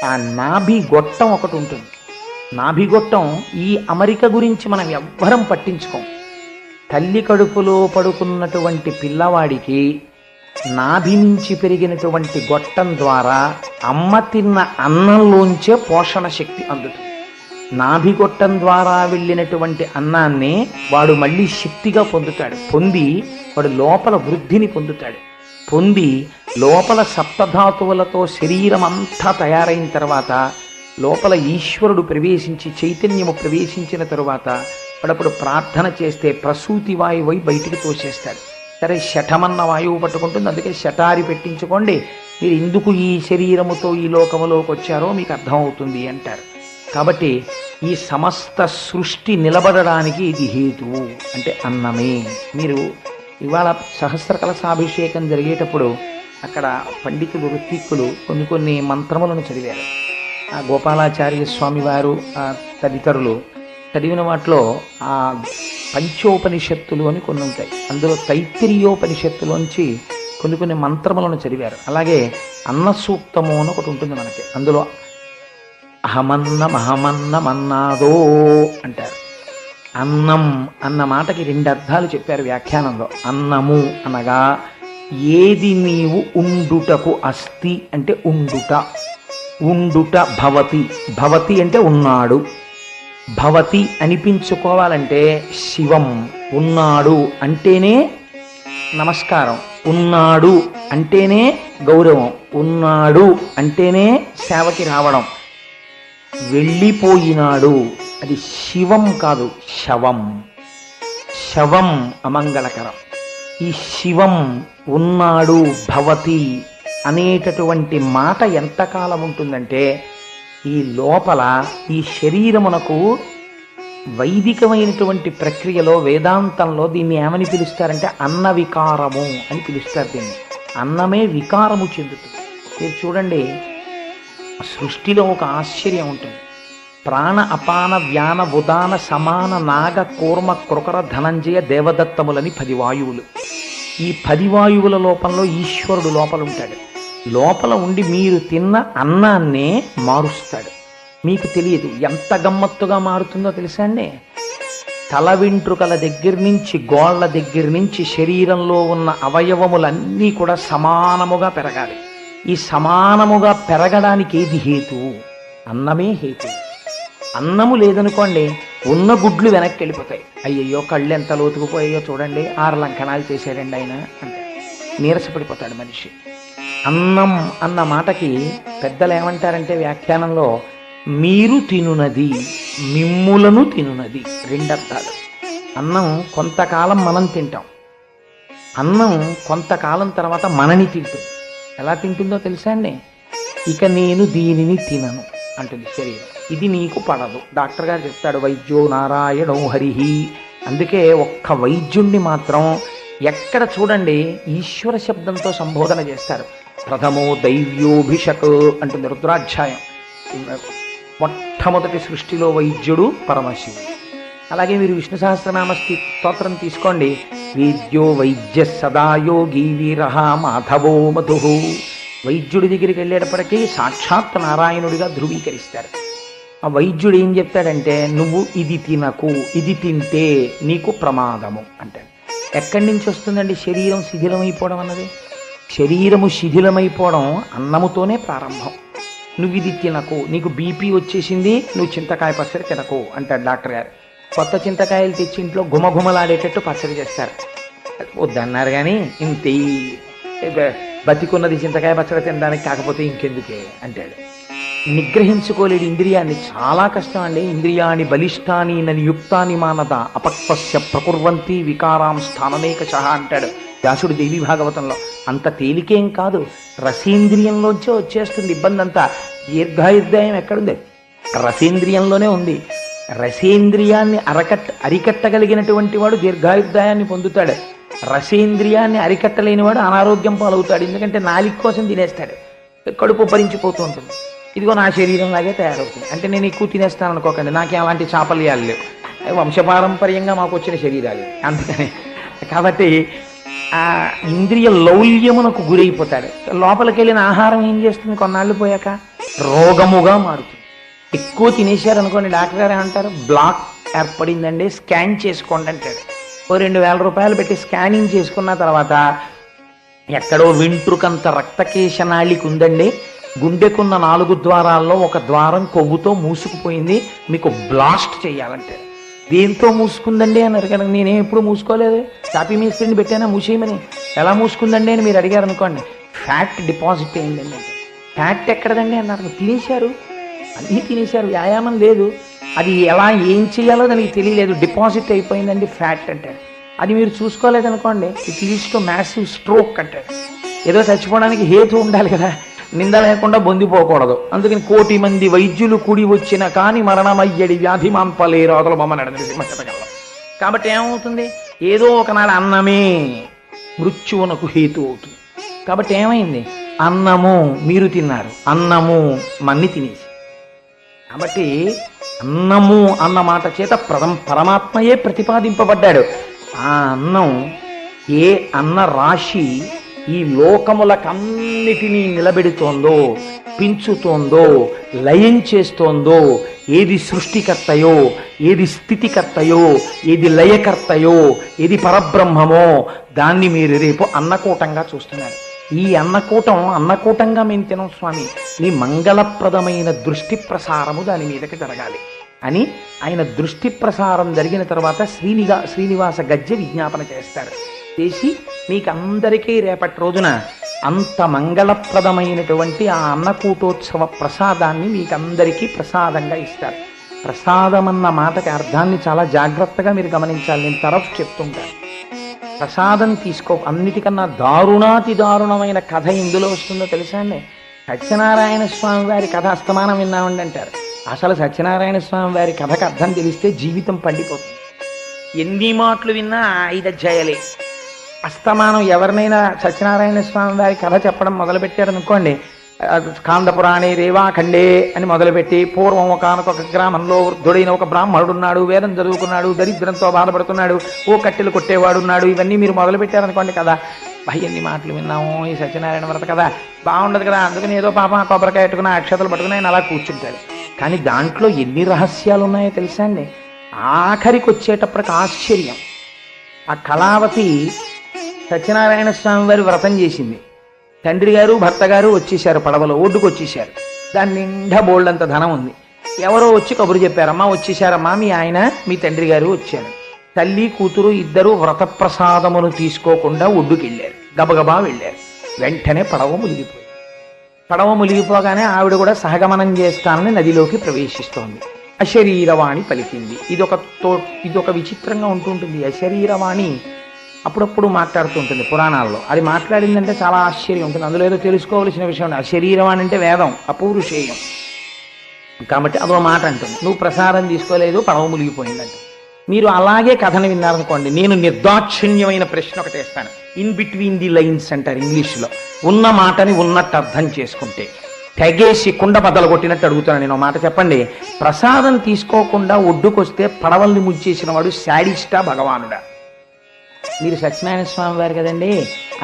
ఆ నాభి గొట్టం ఒకటి ఉంటుంది. నాభి గొట్టం ఈ అమరిక గురించి మనం ఎవ్వరం పట్టించుకోం. తల్లి కడుపులో పడుకున్నటువంటి పిల్లవాడికి నాభి నుంచి పెరిగినటువంటి గొట్టం ద్వారా అమ్మ తిన్న అన్నంలోంచే పోషణ శక్తి అందుతుంది. నాభి గొట్టం ద్వారా వెళ్ళినటువంటి అన్నాన్ని వాడు మళ్ళీ శక్తిగా పొందుతాడు. పొంది వాడు లోపల వృద్ధిని పొందుతాడు. పొంది లోపల సప్తధాతువులతో శరీరం అంతా తయారైన తర్వాత లోపల ఈశ్వరుడు ప్రవేశించి చైతన్యము ప్రవేశించిన తరువాత వాడప్పుడు ప్రార్థన చేస్తే ప్రసూతి వాయువై బయటికి తోసేస్తాడు. సరే, శఠమన్న వాయువు పట్టుకుంటుంది, అందుకే శఠారి పెట్టించుకోండి, మీరు ఎందుకు ఈ శరీరముతో ఈ లోకములోకి వచ్చారో మీకు అర్థమవుతుంది అంటారు. కాబట్టి ఈ సమస్త సృష్టి నిలబడడానికి ఇది హేతువు అంటే అన్నమే. మీరు ఇవాళ సహస్ర కలశాభిషేకం జరిగేటప్పుడు అక్కడ పండితులు, ఋత్విక్కులు కొన్ని మంత్రములను చదివారు. ఆ గోపాలాచార్య స్వామి వారు తదితరులు చదివిన వాటిలో ఆ పంచోపనిషత్తులు అని కొన్ని ఉంటాయి. అందులో తైత్తిరీయోపనిషత్తులోంచి కొన్ని మంత్రములను చదివారు. అలాగే అన్న సూక్తము అని ఒకటి ఉంటుంది మనకి. అందులో అహమన్నమన్నాదో అంటారు. అన్నం అన్న మాటకి 2 అర్థాలు చెప్పారు వ్యాఖ్యానంలో. అన్నము అనగా ఏది నీవు ఉండుటకు అస్తి అంటే ఉండుట, ఉండుట భవతి, భవతి అంటే ఉన్నాడు, భవతి అనిపించుకోవాలంటే శివం, ఉన్నాడు అంటేనే నమస్కారం, ఉన్నాడు అంటేనే గౌరవం, ఉన్నాడు అంటేనే సేవకి రావడం. వెళ్ళిపోయినాడు అది శివం కాదు, శవం. శవం అమంగళకరం. ఈ శివం, ఉన్నాడు, భవతి అనేటటువంటి మాట ఎంతకాలం ఉంటుందంటే, ఈ లోపల ఈ శరీరమునకు వైదికమైనటువంటి ప్రక్రియలో వేదాంతంలో దీన్ని ఏమని పిలుస్తారంటే అన్న వికారము అని పిలుస్తారు. దీన్ని అన్నమే వికారము చెందుతుంది. మీరు చూడండి, సృష్టిలో ఒక ఆశ్చర్యం ఉంటుంది. ప్రాణ అపాన వ్యాన ఉదాన సమాన నాగ కూర్మ కృకర ధనంజయ దేవదత్తములని 10 వాయువులు. ఈ 10 వాయువుల లోపంలో ఈశ్వరుడు లోపల ఉంటాడు. లోపల ఉండి మీరు తిన్న అన్నాన్నే మారుస్తాడు. మీకు తెలియదు ఎంత గమ్మత్తుగా మారుతుందో తెలుసా అండి. తల వెంట్రుకల దగ్గర నుంచి గోళ్ల దగ్గర నుంచి శరీరంలో ఉన్న అవయవములన్నీ కూడా సమానముగా పెరగాలి. ఈ సమానముగా పెరగడానికి ఏది హేతు? అన్నమే హేతు. అన్నము లేదనుకోండి, ఉన్న గుడ్లు వెనక్కి వెళ్ళిపోతాయి. అయ్యయ్యో కళ్ళు ఎంత లోతుకుపోయాయో చూడండి, 6 లంకణాలు చేశాడండి ఆయన అంటే నీరసపడిపోతాడు మనిషి. అన్నం అన్న మాటకి పెద్దలు ఏమంటారంటే వ్యాఖ్యానంలో, మీరు తినునది మిమ్ములను తినునది, 2 అర్థాలు. అన్నం కొంతకాలం మనం తింటాం, అన్నం కొంతకాలం తర్వాత మనని తింటుంది. ఎలా తింటుందో తెలుసా అండి? ఇక నేను దీనిని తినను అంటుంది శరీరం. ఇది నీకు పడదు. డాక్టర్ గారు చెప్తాడు, వైద్యో నారాయణో హరిహి. అందుకే ఒక్క వైద్యుణ్ణి మాత్రం ఎక్కడ చూడండి ఈశ్వర శబ్దంతో సంబోధన చేస్తారు. ప్రథమో దైవ్యోభిషక్ అంటుంది రుద్రాధ్యాయం. మొట్టమొదటి సృష్టిలో వైద్యుడు పరమశివుడు. అలాగే మీరు విష్ణు సహస్రనామ స్తోత్రం తీసుకోండి. వేద్యో వైద్య సదాయోగి వీరహ మాధవో మధు. వైద్యుడి దగ్గరికి వెళ్ళేటప్పటికీ సాక్షాత్ నారాయణుడిగా ధృవీకరిస్తారు. ఆ వైద్యుడు ఏం చెప్తాడంటే, నువ్వు ఇది తినకు, ఇది తింటే నీకు ప్రమాదము అంటాడు. ఎక్కడి నుంచి వస్తుందండి శరీరం శిథిలమైపోవడం అన్నది? శరీరము శిథిలమైపోవడం అన్నముతోనే ప్రారంభం. నువ్వు ఇది తినకు, నీకు బీపీ వచ్చేసింది, నువ్వు చింతకాయ పచ్చడి తినకు అంటాడు డాక్టర్ గారు. కొత్త చింతకాయలు తెచ్చి ఇంట్లో గుమగుమలాడేటట్టు పచ్చడి చేస్తారు. వద్దన్నారు కానీ ఇంత బతికున్నది చింతకాయ పచ్చడి తినడానికి, కాకపోతే ఇంకెందుకే అంటాడు. నిగ్రహించుకోలేడు ఇంద్రియాన్ని. చాలా కష్టం అండి. ఇంద్రియాన్ని బలిష్టాని నని యుక్తాని మానద అపక్వస్య ప్రకుర్వంతి వికారాం స్థానమేకశ అంటాడు వ్యాసుడు దేవి భాగవతంలో. అంత తేలికేం కాదు, రసేంద్రియంలోంచే వచ్చేస్తుంది ఇబ్బంది అంతా. దీర్ఘాయుర్దాయం ఎక్కడుంది? రసేంద్రియంలోనే ఉంది. రసేంద్రియాన్ని అరికట్టగలిగినటువంటి వాడు దీర్ఘాయుర్దాయాన్ని పొందుతాడు. రసేంద్రియాన్ని అరికట్టలేనివాడు అనారోగ్యం పాలవుతాడు. ఎందుకంటే నాలిక కోసం తినేస్తాడు, కడుపు భరించిపోతూ ఉంటుంది. ఇదిగో నా శరీరం లాగే తయారవుతుంది. అంటే నేను ఎక్కువ తినేస్తాను అనుకోకండి, నాకే అలాంటి చాపల్యాలు లేవు, వంశపారంపర్యంగా మాకు వచ్చిన శరీరాలు. అందుకని కాబట్టి ఆ ఇంద్రియ లౌల్యమునకు గురైపోతాడు. లోపలికి వెళ్ళిన ఆహారం ఏం చేస్తుంది? కొన్నాళ్ళు పోయాక రోగముగా మారుతుంది. ఎక్కువ తినేశారనుకోండి, డాక్టర్ గారు ఏమంటారు, బ్లాక్ ఏర్పడిందండి, స్కాన్ చేసుకోండి అంటాడు. ఓ 2,000 రూపాయలు పెట్టి స్కానింగ్ చేసుకున్న తర్వాత ఎక్కడో వెంట్రుకంత రక్తకేశనాళికి ఉందండి, గుండెకున్న 4 ద్వారాల్లో ఒక ద్వారం కొవ్వుతో మూసుకుపోయింది, మీకు బ్లాస్ట్ చేయాలంటే. దేంతో మూసుకుందండి అన్నారు కదా. నేనేం ఎప్పుడు మూసుకోలేదు, చాపీ మేస్త్రిని పెట్టానా మూసేయమని. ఎలా మూసుకుందండి అని మీరు అడిగారు అనుకోండి, ఫ్యాట్ డిపాజిట్ అయిందండి. ఫ్యాట్ ఎక్కడదండి అన్నారు. తినేశారు, అన్నీ తినేశారు, వ్యాయామం లేదు, అది ఎలా ఏం చేయాలో దానికి తెలియలేదు, డిపాజిట్ అయిపోయిందండి ఫ్యాట్ అంటారు. అది మీరు చూసుకోలేదనుకోండి, it leads to massive stroke అంటారు. ఏదో చచ్చిపోవడానికి హేతు ఉండాలి కదా, నింద లేకుండా బొందిపోకూడదు. అందుకని 1,000,000 మంది వైద్యులు కూడి వచ్చిన కానీ మరణమయ్యడి వ్యాధి మాంపలే రాదుల బొమ్మనడు నరసింహశతకంలో. కాబట్టి ఏమవుతుంది? ఏదో ఒకనాడు అన్నమే మృత్యువునకు హేతు అవుతుంది. కాబట్టి ఏమైంది? అన్నము మీరు తిన్నారు, అన్నము మన్ని తినేసి. కాబట్టి అన్నము అన్న మాట చేత పరమాత్మయే ప్రతిపాదింపబడ్డాడు. ఆ అన్నం ఏ అన్న రాశి ఈ లోకములకన్నిటినీ నిలబెడుతోందో, పెంచుతోందో, లయం చేస్తోందో, ఏది సృష్టికర్తయో, ఏది స్థితికర్తయో, ఏది లయకర్తయో, ఏది పరబ్రహ్మమో, దాన్ని మీరు రేపు అన్నకూటంగా చూస్తున్నారు. ఈ అన్నకూటంగా మేము తినం స్వామి, నీ మంగళప్రదమైన దృష్టి ప్రసారము దాని మీదకి జరగాలి అని ఆయన దృష్టి ప్రసారం జరిగిన తర్వాత శ్రీనివాస గద్య విజ్ఞాపన చేస్తారు. చేసి మీకందరికీ రేపటి రోజున అంత మంగళప్రదమైనటువంటి ఆ అన్నకూటోత్సవ ప్రసాదాన్ని మీకందరికీ ప్రసాదంగా ఇస్తారు. ప్రసాదం అన్న మాటకి అర్థాన్ని చాలా జాగ్రత్తగా మీరు గమనించాలి. నేను తరఫు చెప్తుంటాను. ప్రసాదం తీసుకో, అన్నిటికన్నా దారుణాతి దారుణమైన కథ ఇందులో వస్తుందో తెలుసా అండి? సత్యనారాయణ స్వామి వారి కథ అస్తమానం విన్నామండి అంటారు. అసలు సత్యనారాయణ స్వామి వారి కథకు అర్థం తెలిస్తే జీవితం పండిపోతుంది. ఎన్ని మాటలు విన్నా 5 అధ్యాయాలే. అస్తమానం ఎవరినైనా సత్యనారాయణ స్వామి వారి కథ చెప్పడం మొదలుపెట్టారనుకోండి, స్కాందపురాణే రేవాఖండే అని మొదలుపెట్టి పూర్వం ఒకనొక గ్రామంలో వృద్ధుడైన ఒక బ్రాహ్మణుడు ఉన్నాడు, వేదం చదువుకున్నాడు, దరిద్రంతో బాధపడుతున్నాడు, ఓ కట్టెలు కొట్టేవాడున్నాడు, ఇవన్నీ మీరు మొదలుపెట్టారనుకోండి కదా, ఎన్ని మాటలు విన్నాము, ఈ సత్యనారాయణ వ్రత కదా బాగుండదు కదా, అందుకని ఏదో పాప కొబ్బరికాయ పెట్టుకుని అక్షతలు పట్టుకుని ఆయన అలా కూర్చుంటాడు. కానీ దాంట్లో ఎన్ని రహస్యాలు ఉన్నాయో తెలుసా అండి. ఆఖరికి వచ్చేటప్పటికి ఆశ్చర్యం. ఆ కళావతి సత్యనారాయణ స్వామి వారి వ్రతం చేసింది. తండ్రి గారు భర్త గారు వచ్చేసారు, పడవలో ఒడ్డుకు వచ్చేసారు. దాని నిండా బోల్డంత ధనం ఉంది. ఎవరో వచ్చి కబురు చెప్పారమ్మా వచ్చేసారమ్మా మీ ఆయన మీ తండ్రి గారు వచ్చారు. తల్లి కూతురు ఇద్దరు వ్రత ప్రసాదమును తీసుకోకుండా ఒడ్డుకి వెళ్ళారు, గబగబా వెళ్ళారు. వెంటనే పడవ మునిగిపోయింది. పడవ మునిగిపోగానే ఆవిడ కూడా సహగమనం చేస్తానని నదిలోకి ప్రవేశిస్తోంది. అశరీరవాణి పలికింది. ఇదొక విచిత్రంగా ఉంటుంటుంది. అశరీరవాణి అప్పుడప్పుడు మాట్లాడుతుంటుంది పురాణాల్లో. అది మాట్లాడిందంటే చాలా ఆశ్చర్యం ఉంటుంది. అందులో ఏదో తెలుసుకోవలసిన విషయం. అశరీరవాణి అంటే వేదం, అపౌరుషేయం. కాబట్టి అదో మాట అంటుంది. నువ్వు ప్రసాదం తీసుకోలేదు, పడవ మునిగిపోయిందంట. మీరు అలాగే కథను విన్నారనుకోండి, నేను నిర్దాక్షిణ్యమైన ప్రశ్న ఒకటి వేస్తాను. ఇన్ బిట్వీన్ ది లైన్స్ అంటారు ఇంగ్లీష్లో. ఉన్న మాటని ఉన్నట్టు అర్థం చేసుకుంటే తెగేసి కుండ బద్దలు కొట్టినట్టు అడుగుతాను నేను. మాట చెప్పండి, ప్రసాదం తీసుకోకుండా ఒడ్డుకొస్తే పడవల్ని ముంచేసిన వాడు శాడిస్టా భగవానుడా? మీరు సత్యనారాయణ స్వామి వారు కదండి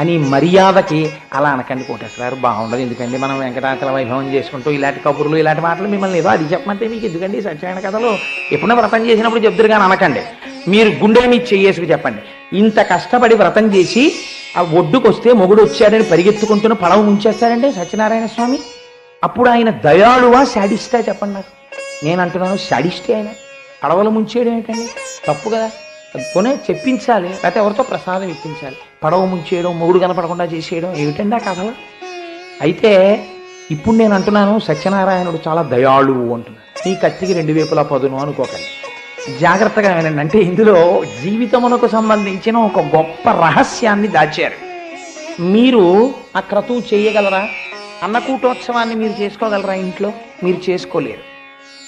అని మర్యాదకి అలా అనకండి కోటేశ్వరారు, బాగుండదు. ఎందుకండి మనం వెంకటాచల వైభవం చేసుకుంటూ ఇలాంటి కబుర్లు ఇలాంటి మాటలు మిమ్మల్ని ఏదో అది చెప్పమంటే మీకు ఎందుకండి సత్యనారాయణ కథలు ఎప్పుడైనా వ్రతం చేసినప్పుడు చెప్తారు కానీ అనకండి. మీరు గుండె మీద చెయ్యేసుకు చెప్పండి, ఇంత కష్టపడి వ్రతం చేసి ఆ ఒడ్డుకొస్తే మొగుడు వచ్చాడని పరిగెత్తుకుంటున్న పడవ ముంచేస్తాడండి సత్యనారాయణ స్వామి. అప్పుడు ఆయన దయాళువా శాడిస్టా చెప్పండి నాకు. నేను అంటున్నాను శాడిస్టే. ఆయన పడవలు ముంచేయడం ఏంటండి, తప్పు కదా. పోనీ చెప్పించాలి, లేకపోతే ఎవరితో ప్రసాదం ఇప్పించాలి. పడవ ముంచేయడం, మొగుడు కనపడకుండా చేసేయడం ఏమిటండి ఆ కథలు? అయితే ఇప్పుడు నేను అంటున్నాను సత్యనారాయణుడు చాలా దయాళువు అంటున్నాను. ఈ కత్తికి 2 వైపులా పదును అనుకోకండి, జాగ్రత్తగా వినండి. అంటే ఇందులో జీవితమునకు సంబంధించిన ఒక గొప్ప రహస్యాన్ని దాచారు. మీరు ఆ క్రతువు చేయగలరా? అన్నకూటోత్సవాన్ని మీరు చేసుకోగలరా? ఇంట్లో మీరు చేసుకోలేరు.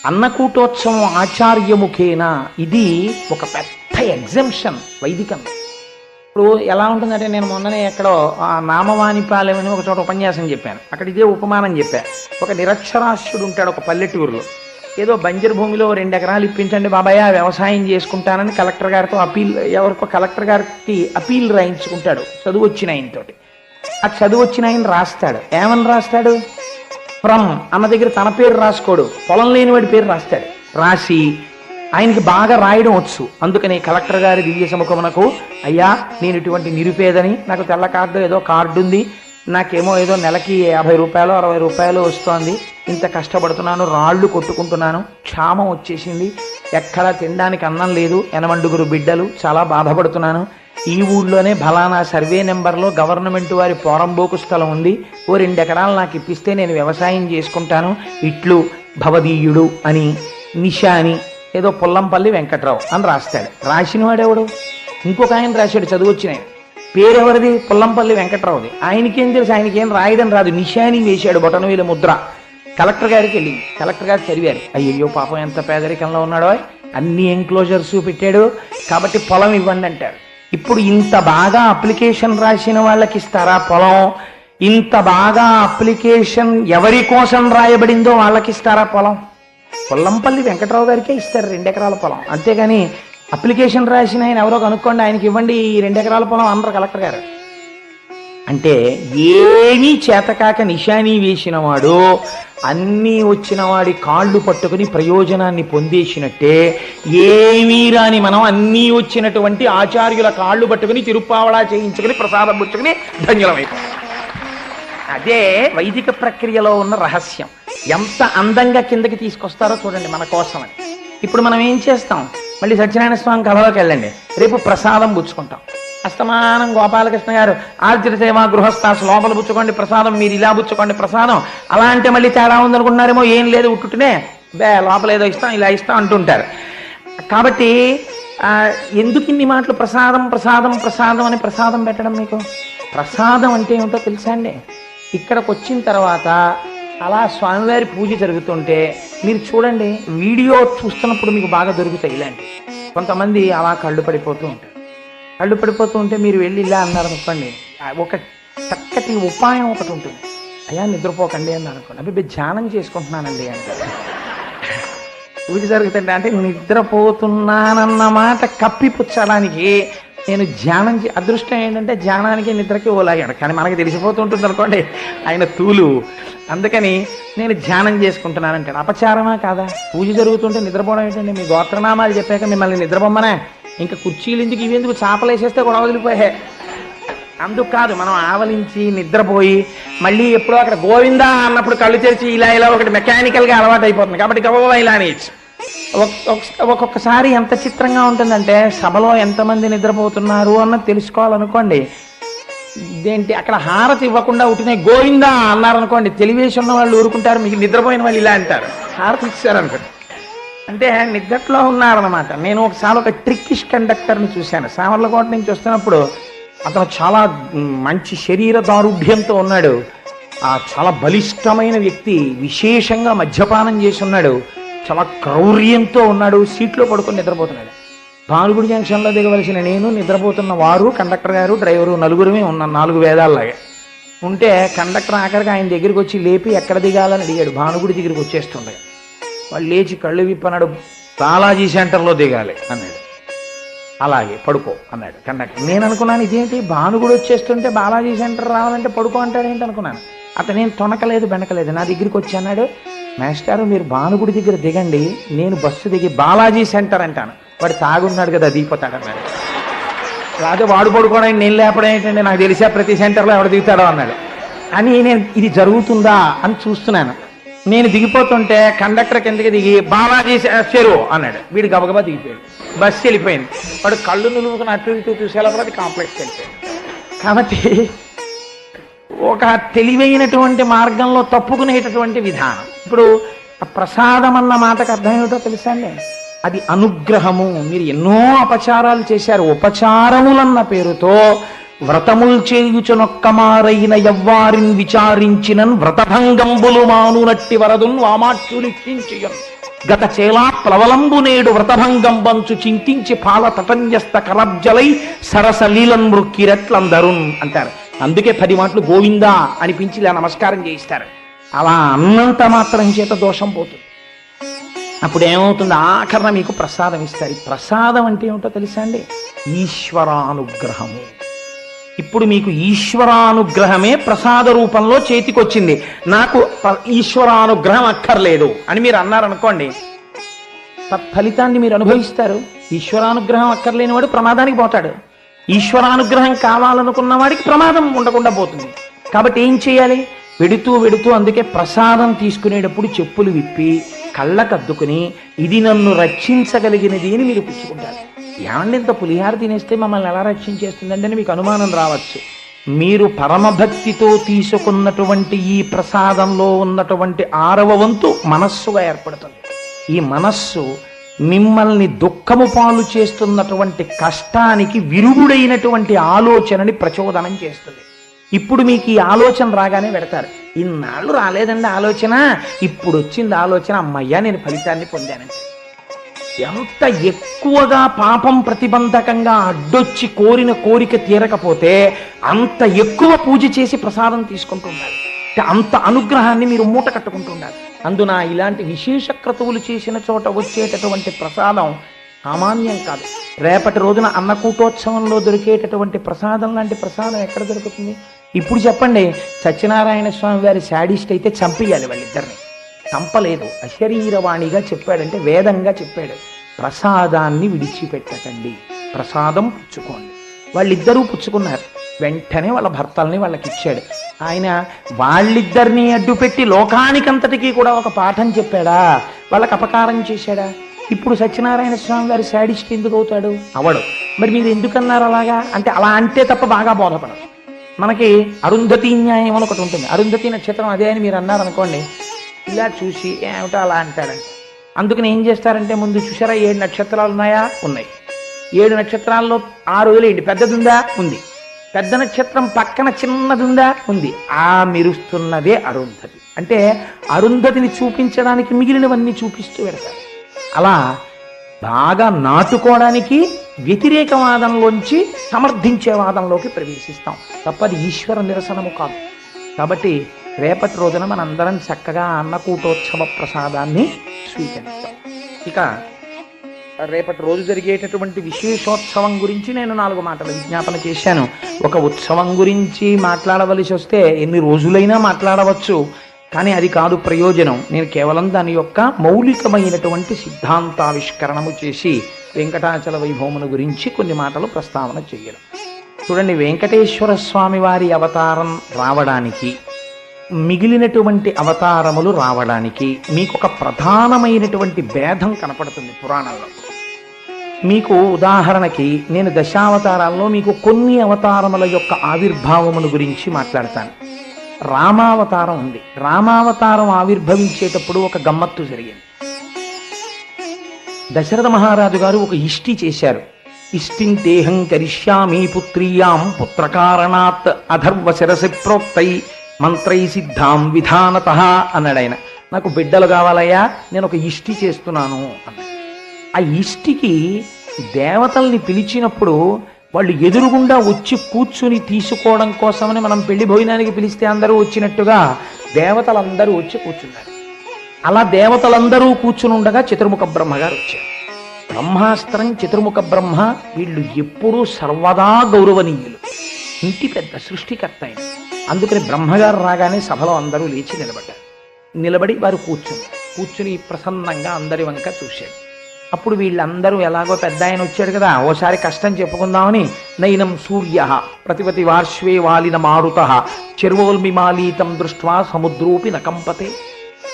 అన్నకూటోత్సవం ఆచార్యముఖేనా, ఇది ఒక పెద్ద ఎగ్జంప్షన్ వైదికం. ఇప్పుడు ఎలా ఉంటుందంటే, నేను మొన్ననే ఎక్కడో నామవాణిపాలెం అని ఒక చోట ఉపన్యాసం చెప్పాను. అక్కడ ఇదే ఉపమానం చెప్పాను. ఒక నిరక్షరాస్యుడు ఉంటాడు ఒక పల్లెటూరులో. ఏదో బంజరు భూమిలో 2 ఎకరాలు ఇప్పించండి బాబాయ్, వ్యవసాయం చేసుకుంటానని కలెక్టర్ గారితో ఎవరికో కలెక్టర్ గారికి అపీల్ రాయించుకుంటాడు చదువు వచ్చిన ఆయనతోటి. ఆ చదువు వచ్చిన ఆయన రాస్తాడు. ఏమని రాస్తాడు? ఫ్రమ్ అన్న దగ్గర తన పేరు రాసుకోడు, పొలం లేనివాడి పేరు రాస్తాడు. రాసి ఆయనకి బాగా రాయడం వచ్చు. అందుకని కలెక్టర్ గారి దివ్య సముఖమునకు, అయ్యా నేను ఇటువంటి నిరుపేదని, నాకు తెల్ల కార్డు ఏదో కార్డు ఉంది, నాకేమో ఏదో నెలకి 50 రూపాయలు 60 రూపాయలు వస్తోంది, ఇంత కష్టపడుతున్నాను, రాళ్ళు కొట్టుకుంటున్నాను, క్షామం వచ్చేసింది, ఎక్కడా తినడానికి అన్నం లేదు, 8 బిడ్డలు, చాలా బాధపడుతున్నాను. ఈ ఊళ్ళోనే ఫలానా సర్వే నెంబర్లో గవర్నమెంట్ వారి పోరంబోకు స్థలం ఉంది, ఓ 2 ఎకరాలు నాకు ఇప్పిస్తే నేను వ్యవసాయం చేసుకుంటాను, ఇట్లు భవదీయుడు అని నిషాని ఏదో పుల్లంపల్లి వెంకట్రావు అని రాస్తాడు. రాసిన వాడెవడు? ఇంకొక ఆయన రాశాడు చదువు వచ్చిన ఆయన. పేరెవరిది? పుల్లంపల్లి వెంకట్రావుది. ఆయనకేం తెలుసు? ఆయనకేం రాయడం రాదు, నిషాని వేశాడు బొటనవేలు ముద్ర. కలెక్టర్ గారికి వెళ్ళింది. కలెక్టర్ గారు చదివారు, అయ్యయ్యో పాపం ఎంత పేదరికంలో ఉన్నాడో, అన్ని ఎంక్లోజర్స్ పెట్టాడు, కాబట్టి పొలం ఇవ్వండి అంటారు. ఇప్పుడు ఇంత బాగా అప్లికేషన్ రాసిన వాళ్ళకి ఇస్తారా పొలం? ఇంత బాగా అప్లికేషన్ ఎవరి కోసం రాయబడిందో వాళ్ళకి ఇస్తారా పొలం? పుల్లంపల్లి వెంకట్రావు గారికే ఇస్తారు 2 ఎకరాల పొలం. అంతేగాని అప్లికేషన్ రాసిన ఆయన ఎవరో కనుక్కోండి ఆయనకి ఇవ్వండి ఈ 2 ఎకరాల పొలం అందరు కలెక్టర్ గారు. అంటే ఏమీ చేతకాక నిషానీ వేసిన వాడు అన్నీ వచ్చిన వాడి కాళ్ళు పట్టుకుని ప్రయోజనాన్ని పొందేసినట్టే, ఏమీ రాని మనం అన్నీ వచ్చినటువంటి ఆచార్యుల కాళ్ళు పట్టుకుని తిరుప్పావడా చేయించుకుని ప్రసాదం పుచ్చుకుని ధన్యులమైపోతాం. అదే వైదిక ప్రక్రియలో ఉన్న రహస్యం. ఎంత అందంగా కిందకి తీసుకొస్తారో చూడండి మన కోసమని. ఇప్పుడు మనం ఏం చేస్తాం? మళ్ళీ సత్యనారాయణ స్వామి కథలోకి వెళ్ళండి. రేపు ప్రసాదం పుచ్చుకుంటాం. అస్తమానం గోపాలకృష్ణ గారు ఆర్జిత సేవ గృహస్థాసు లోపల పుచ్చుకోండి ప్రసాదం, మీరు ఇలా పుచ్చుకోండి ప్రసాదం, అలా అంటే మళ్ళీ తేడా ఉందనుకుంటున్నారేమో. ఏం లేదు, ఉట్టునే లోపల ఏదో ఇస్తాం ఇలా ఇస్తాం అంటుంటారు. కాబట్టి ఎందుకు ఇన్ని మాటలు ప్రసాదం ప్రసాదం ప్రసాదం అని ప్రసాదం పెట్టడం? మీకు ప్రసాదం అంటే ఏమిటో తెలుసా అండి? ఇక్కడికి వచ్చిన తర్వాత అలా స్వామివారి పూజ జరుగుతుంటే మీరు చూడండి, వీడియో చూస్తున్నప్పుడు మీకు బాగా దొరుకుతాయి ఇలాంటి. కొంతమంది అలా కళ్ళు పడిపోతూ ఉంటారు. కళ్ళు పడిపోతూ ఉంటే మీరు వెళ్ళి ఇలా అన్నారనుకోండి, ఒక చక్కటి ఉపాయం ఒకటి ఉంటుంది. అయ్యా నిద్రపోకండి అని అనుకోండి, అబ్బాయి ధ్యానం చేసుకుంటున్నానండి అంటారు. పూజ జరుగుతుంటే అంటే నిద్రపోతున్నానన్నమాట కప్పిపుచ్చడానికి నేను ధ్యానం అదృష్టం ఏంటంటే ధ్యానానికి నిద్రకి ఓలాగాడు, కానీ మనకి తెలిసిపోతుంటుంది అనుకోండి ఆయన తూలు. అందుకని నేను ధ్యానం చేసుకుంటున్నానంటాడు. అపచారమా కాదా? పూజ జరుగుతుంటే నిద్రపోవడం ఏంటండి? మీ గోత్రనామాలు చెప్పాక మిమ్మల్ని నిద్రపోమ్మనే, ఇంకా కుర్చీలు ఎందుకు ఇవి ఎందుకు, చాపలేసేస్తే కూడా వదిలిపోయే. అందుకు కాదు, మనం ఆవలించి నిద్రపోయి మళ్ళీ ఎప్పుడో అక్కడ గోవిందా అన్నప్పుడు కళ్ళు తెరిచి ఇలా ఒకటి మెకానికల్గా అలవాటు అయిపోతుంది. కాబట్టి గబగబా ఇలా అనేసి ఒక్కొక్కసారి ఎంత చిత్రంగా ఉంటుందంటే సభలో ఎంతమంది నిద్రపోతున్నారు అన్నది తెలుసుకోవాలనుకోండి, ఇదేంటి అక్కడ హారతి ఇవ్వకుండా ఉట్టినే గోవిందా అన్నారనుకోండి, తెలివేసి ఉన్న వాళ్ళు ఊరుకుంటారు, మీకు నిద్రపోయిన వాళ్ళు ఇలా అంటారు. హారతి ఇచ్చారనుకోండి అంటే నిద్రలో ఉన్నారనమాట. నేను ఒకసారి ఒక ట్రిక్కిష్ కండక్టర్ని చూశాను. సామర్లకోట నుంచి వస్తున్నప్పుడు అతను చాలా మంచి శరీర దారుఢ్యంతో ఉన్నాడు, చాలా బలిష్టమైన వ్యక్తి, విశేషంగా మద్యపానం చేసి ఉన్నాడు, చాలా క్రౌర్యంతో ఉన్నాడు, సీట్లో పడుకొని నిద్రపోతున్నాడు. భానుగుడి జంక్షన్లో దిగవలసిన నేను, నిద్రపోతున్న వారు, కండక్టర్ గారు, డ్రైవరు, నలుగురుమే ఉన్నాను, 4 వేదాల్లాగా ఉంటే కండక్టర్ ఆఖరికి ఆయన దగ్గరికి వచ్చి లేపి ఎక్కడ దిగాలని అడిగాడు. భానుగుడి దగ్గరికి వచ్చేస్తుండగా వాళ్ళు లేచి కళ్ళు విప్పన్నాడు, బాలాజీ సెంటర్లో దిగాలి అన్నాడు. అలాగే పడుకో అన్నాడు కండక్టర్. నేను అనుకున్నాను ఇదేంటి భానుగుడి వచ్చేస్తుంటే బాలాజీ సెంటర్ రావాలంటే పడుకో అంటాడు ఏంటి అనుకున్నాను. అతనేం తొనకలేదు బెనకలేదు, నా దగ్గరికి వచ్చి అన్నాడు, మాస్టారు మీరు భానుగుడి దగ్గర దిగండి, నేను బస్సు దిగి బాలాజీ సెంటర్ అంటాను. వాడు తాగున్నాడు కదా దిగిపోతాడు అన్నాడు. అదే వాడు పడుకోవడానికి నేను లేపడం ఏంటంటే, నాకు తెలిసా ప్రతి సెంటర్లో ఎవడు దిగుతాడో అన్నాడు. అని నేను ఇది జరుగుతుందా అని చూస్తున్నాను. నేను దిగిపోతుంటే కండక్టర్ కిందకి దిగి బాలాజీ చెరువు అన్నాడు. వీడు గబగబా దిగిపోయాడు, బస్సు వెళ్ళిపోయింది. వాడు కళ్ళు నిలువుకుని అటు ఇటు చూసేలా అది కాంప్లెక్స్కి వెళ్ళిపోయాడు. కాబట్టి ఒక తెలివైనటువంటి మార్గంలో తప్పుకునేటటువంటి విధానం. ఇప్పుడు ప్రసాదం అన్న మాటకు అర్థం ఏమిటో తెలుసా అండి? అది అనుగ్రహము. మీరు ఎన్నో అపచారాలు చేశారు, ఉపచారములన్న పేరుతో వ్రతముల్ చేయుచునొక్కమారైన ఎవ్వారిని విచారించినన్ వ్రతభంగంబులు మానునట్టి వరదున్ వామాక్షులిక్షించియన్ గత చేలా ప్లవలంబు నేడు వ్రతభంగం బంచు చింతించి పాల తటంజస్త కరబ్జలై సరసలీలన్ మృక్కిరట్లందరున్ అంటారు. అందుకే 10 మాటలు గోవిందా అనిపించి ఇలా నమస్కారం చేయిస్తారు. అలా అన్నంత మాత్రం చేత దోషం పోతుంది. అప్పుడు ఏమవుతుంది? ఆఖరణ మీకు ప్రసాదం ఇస్తారు. ప్రసాదం అంటే ఏమిటో తెలుసా అండి? ఈశ్వరానుగ్రహము. ఇప్పుడు మీకు ఈశ్వరానుగ్రహమే ప్రసాద రూపంలో చేతికొచ్చింది. నాకు ఈశ్వరానుగ్రహం అక్కర్లేదు అని మీరు అన్నారనుకోండి, తత్ఫలితాన్ని మీరు అనుభవిస్తారు. ఈశ్వరానుగ్రహం అక్కర్లేని వాడు ప్రమాదానికి పోతాడు, ఈశ్వరానుగ్రహం కావాలనుకున్న వాడికి ప్రమాదం ఉండకుండా పోతుంది. కాబట్టి ఏం చేయాలి? వెడుతూ అందుకే ప్రసాదం తీసుకునేటప్పుడు చెప్పులు విప్పి కళ్ళకద్దుకుని ఇది నన్ను రక్షించగలిగినది అని మీరు పుచ్చుకుంటారు. ఏమండి ఇంత పులిహార తినేస్తే మమ్మల్ని ఎలా రక్షించేస్తుందండి అని మీకు అనుమానం రావచ్చు. మీరు పరమభక్తితో తీసుకున్నటువంటి ఈ ప్రసాదంలో ఉన్నటువంటి 6వ వంతు మనస్సుగా ఏర్పడుతుంది. ఈ మనస్సు మిమ్మల్ని దుఃఖము పాలు చేస్తున్నటువంటి కష్టానికి విరుగుడైనటువంటి ఆలోచనని ప్రచోదనం చేస్తుంది. ఇప్పుడు మీకు ఈ ఆలోచన రాగానే పెడతారు, ఇన్నాళ్ళు రాలేదండి ఆలోచన, ఇప్పుడు వచ్చింది ఆలోచన, అమ్మయ్యా నేను ఫలితాన్ని పొందానండి. ఎంత ఎక్కువగా పాపం ప్రతిబంధకంగా అడ్డొచ్చి కోరిన కోరిక తీరకపోతే అంత ఎక్కువ పూజ చేసి ప్రసాదం తీసుకుంటున్నారు. అంత అనుగ్రహాన్ని మీరు మూట కట్టుకుంటున్నారు. అందున ఇలాంటి విశేష క్రతువులు చేసిన చోట వచ్చేటటువంటి ప్రసాదం సామాన్యం కాదు. రేపటి రోజున అన్నకూటోత్సవంలో దొరికేటటువంటి ప్రసాదం లాంటి ప్రసాదం ఎక్కడ దొరుకుతుంది? ఇప్పుడు చెప్పండి, సత్యనారాయణ స్వామి వారి శాడిస్ట్ అయితే చంపేయాలి వాళ్ళిద్దరిని. చంపలేదు, అశరీరవాణిగా చెప్పాడంటే వేదంగా చెప్పాడు, ప్రసాదాన్ని విడిచిపెట్టకండి, ప్రసాదం పుచ్చుకోండి. వాళ్ళిద్దరూ పుచ్చుకున్నారు. వెంటనే వాళ్ళ భర్తల్ని వాళ్ళకి ఇచ్చాడు. ఆయన వాళ్ళిద్దరినీ అడ్డుపెట్టి లోకానికంతటికీ కూడా ఒక పాఠం చెప్పాడా? వాళ్ళకి అపకారం చేశాడా? ఇప్పుడు సత్యనారాయణ స్వామి గారి శాడిస్ట్ ఎందుకు అవుతాడు? అవడు. మరి మీరు ఎందుకన్నారు అలాగా? అంటే అలా అంటే తప్ప బాగా బోధపడదు. మనకి అరుంధతి న్యాయం అని ఒకటి ఉంటుంది. అరుంధతి నక్షత్రం అదే అని మీరు అన్నారనుకోండి, ఇలా చూసి ఏమిటో అలా అంటాడంటే, అందుకని ఏం చేస్తారంటే ముందు చూసారా 7 నక్షత్రాలు ఉన్నాయా? ఉన్నాయి. 7 నక్షత్రాల్లో 6 వదిలేయండి, పెద్దదుందా? ఉంది. పెద్ద నక్షత్రం పక్కన చిన్నదుందా? ఉంది. ఆ మెరుస్తున్నదే అరుంధతి. అంటే అరుంధతిని చూపించడానికి మిగిలినవన్నీ చూపిస్తూ పెడతారు. అలా బాగా నాటుకోవడానికి వ్యతిరేకవాదంలోంచి సమర్థించే వాదంలోకి ప్రవేశిస్తాం తప్పది ఈశ్వర నిరసనము కాదు. కాబట్టి రేపటి రోజున మనందరం చక్కగా అన్నకూటోత్సవ ప్రసాదాన్ని స్వీకరిస్తాం. ఇక రేపటి రోజు జరిగేటటువంటి విశేషోత్సవం గురించి నేను 4 మాటలు విజ్ఞాపన చేశాను. ఒక ఉత్సవం గురించి మాట్లాడవలసి వస్తే ఎన్ని రోజులైనా మాట్లాడవచ్చు, కానీ అది కాదు ప్రయోజనం. నేను కేవలం దాని యొక్క మౌలికమైనటువంటి సిద్ధాంతావిష్కరణము చేసి వెంకటాచల వైభవమును గురించి కొన్ని మాటలు ప్రస్తావన చేయడం. చూడండి, వెంకటేశ్వర స్వామి వారి అవతారం రావడానికి, మిగిలినటువంటి అవతారములు రావడానికి మీకు ఒక ప్రధానమైనటువంటి భేదం కనపడుతుంది పురాణంలో. మీకు ఉదాహరణకి నేను దశావతారాల్లో మీకు కొన్ని అవతారముల యొక్క ఆవిర్భావముల గురించి మాట్లాడతాను. రామావతారం ఉంది. రామావతారం ఆవిర్భవించేటప్పుడు ఒక గమ్మత్తు జరిగింది. దశరథ మహారాజు గారు ఒక ఇష్టి చేశారు. ఇష్టింతేహం కరిష్యామి పుత్రీయాం పుత్రకారణాత్ అధర్వ శిరసి ప్రోక్తై మంత్రై సిద్ధాం విధానత అన్నాడు ఆయన. నాకు బిడ్డలు కావాలయ్యా, నేను ఒక ఇష్టి చేస్తున్నాను అన్నాడు. ఆ ఇష్టికి దేవతల్ని పిలిచినప్పుడు వాళ్ళు ఎదురుగుండా వచ్చి కూర్చుని తీసుకోవడం కోసమని మనం పెళ్లి భోజనానికి పిలిస్తే అందరూ వచ్చినట్టుగా దేవతలందరూ వచ్చి కూర్చున్నారు. అలా దేవతలందరూ కూర్చుని ఉండగా చతుర్ముఖ బ్రహ్మగారు వచ్చారు. బ్రహ్మాస్త్రం, చతుర్ముఖ బ్రహ్మ వీళ్ళు ఎప్పుడూ సర్వదా గౌరవనీయులు, ఇంటి పెద్ద సృష్టికర్త అయిన. అందుకని బ్రహ్మగారు రాగానే సభలో అందరూ లేచి నిలబడ్డారు. నిలబడి వారు కూర్చుని ప్రసన్నంగా అందరి వంక చూశాడు. అప్పుడు వీళ్ళందరూ ఎలాగో పెద్ద ఆయన వచ్చాడు కదా, ఓసారి కష్టం చెప్పుకుందామని నైనం సూర్య ప్రతిపతి వార్ష్వే వాలిన మారుత చెరువోల్మిమాలీతం దృష్ట్వా సముద్రోపి నకంపతే.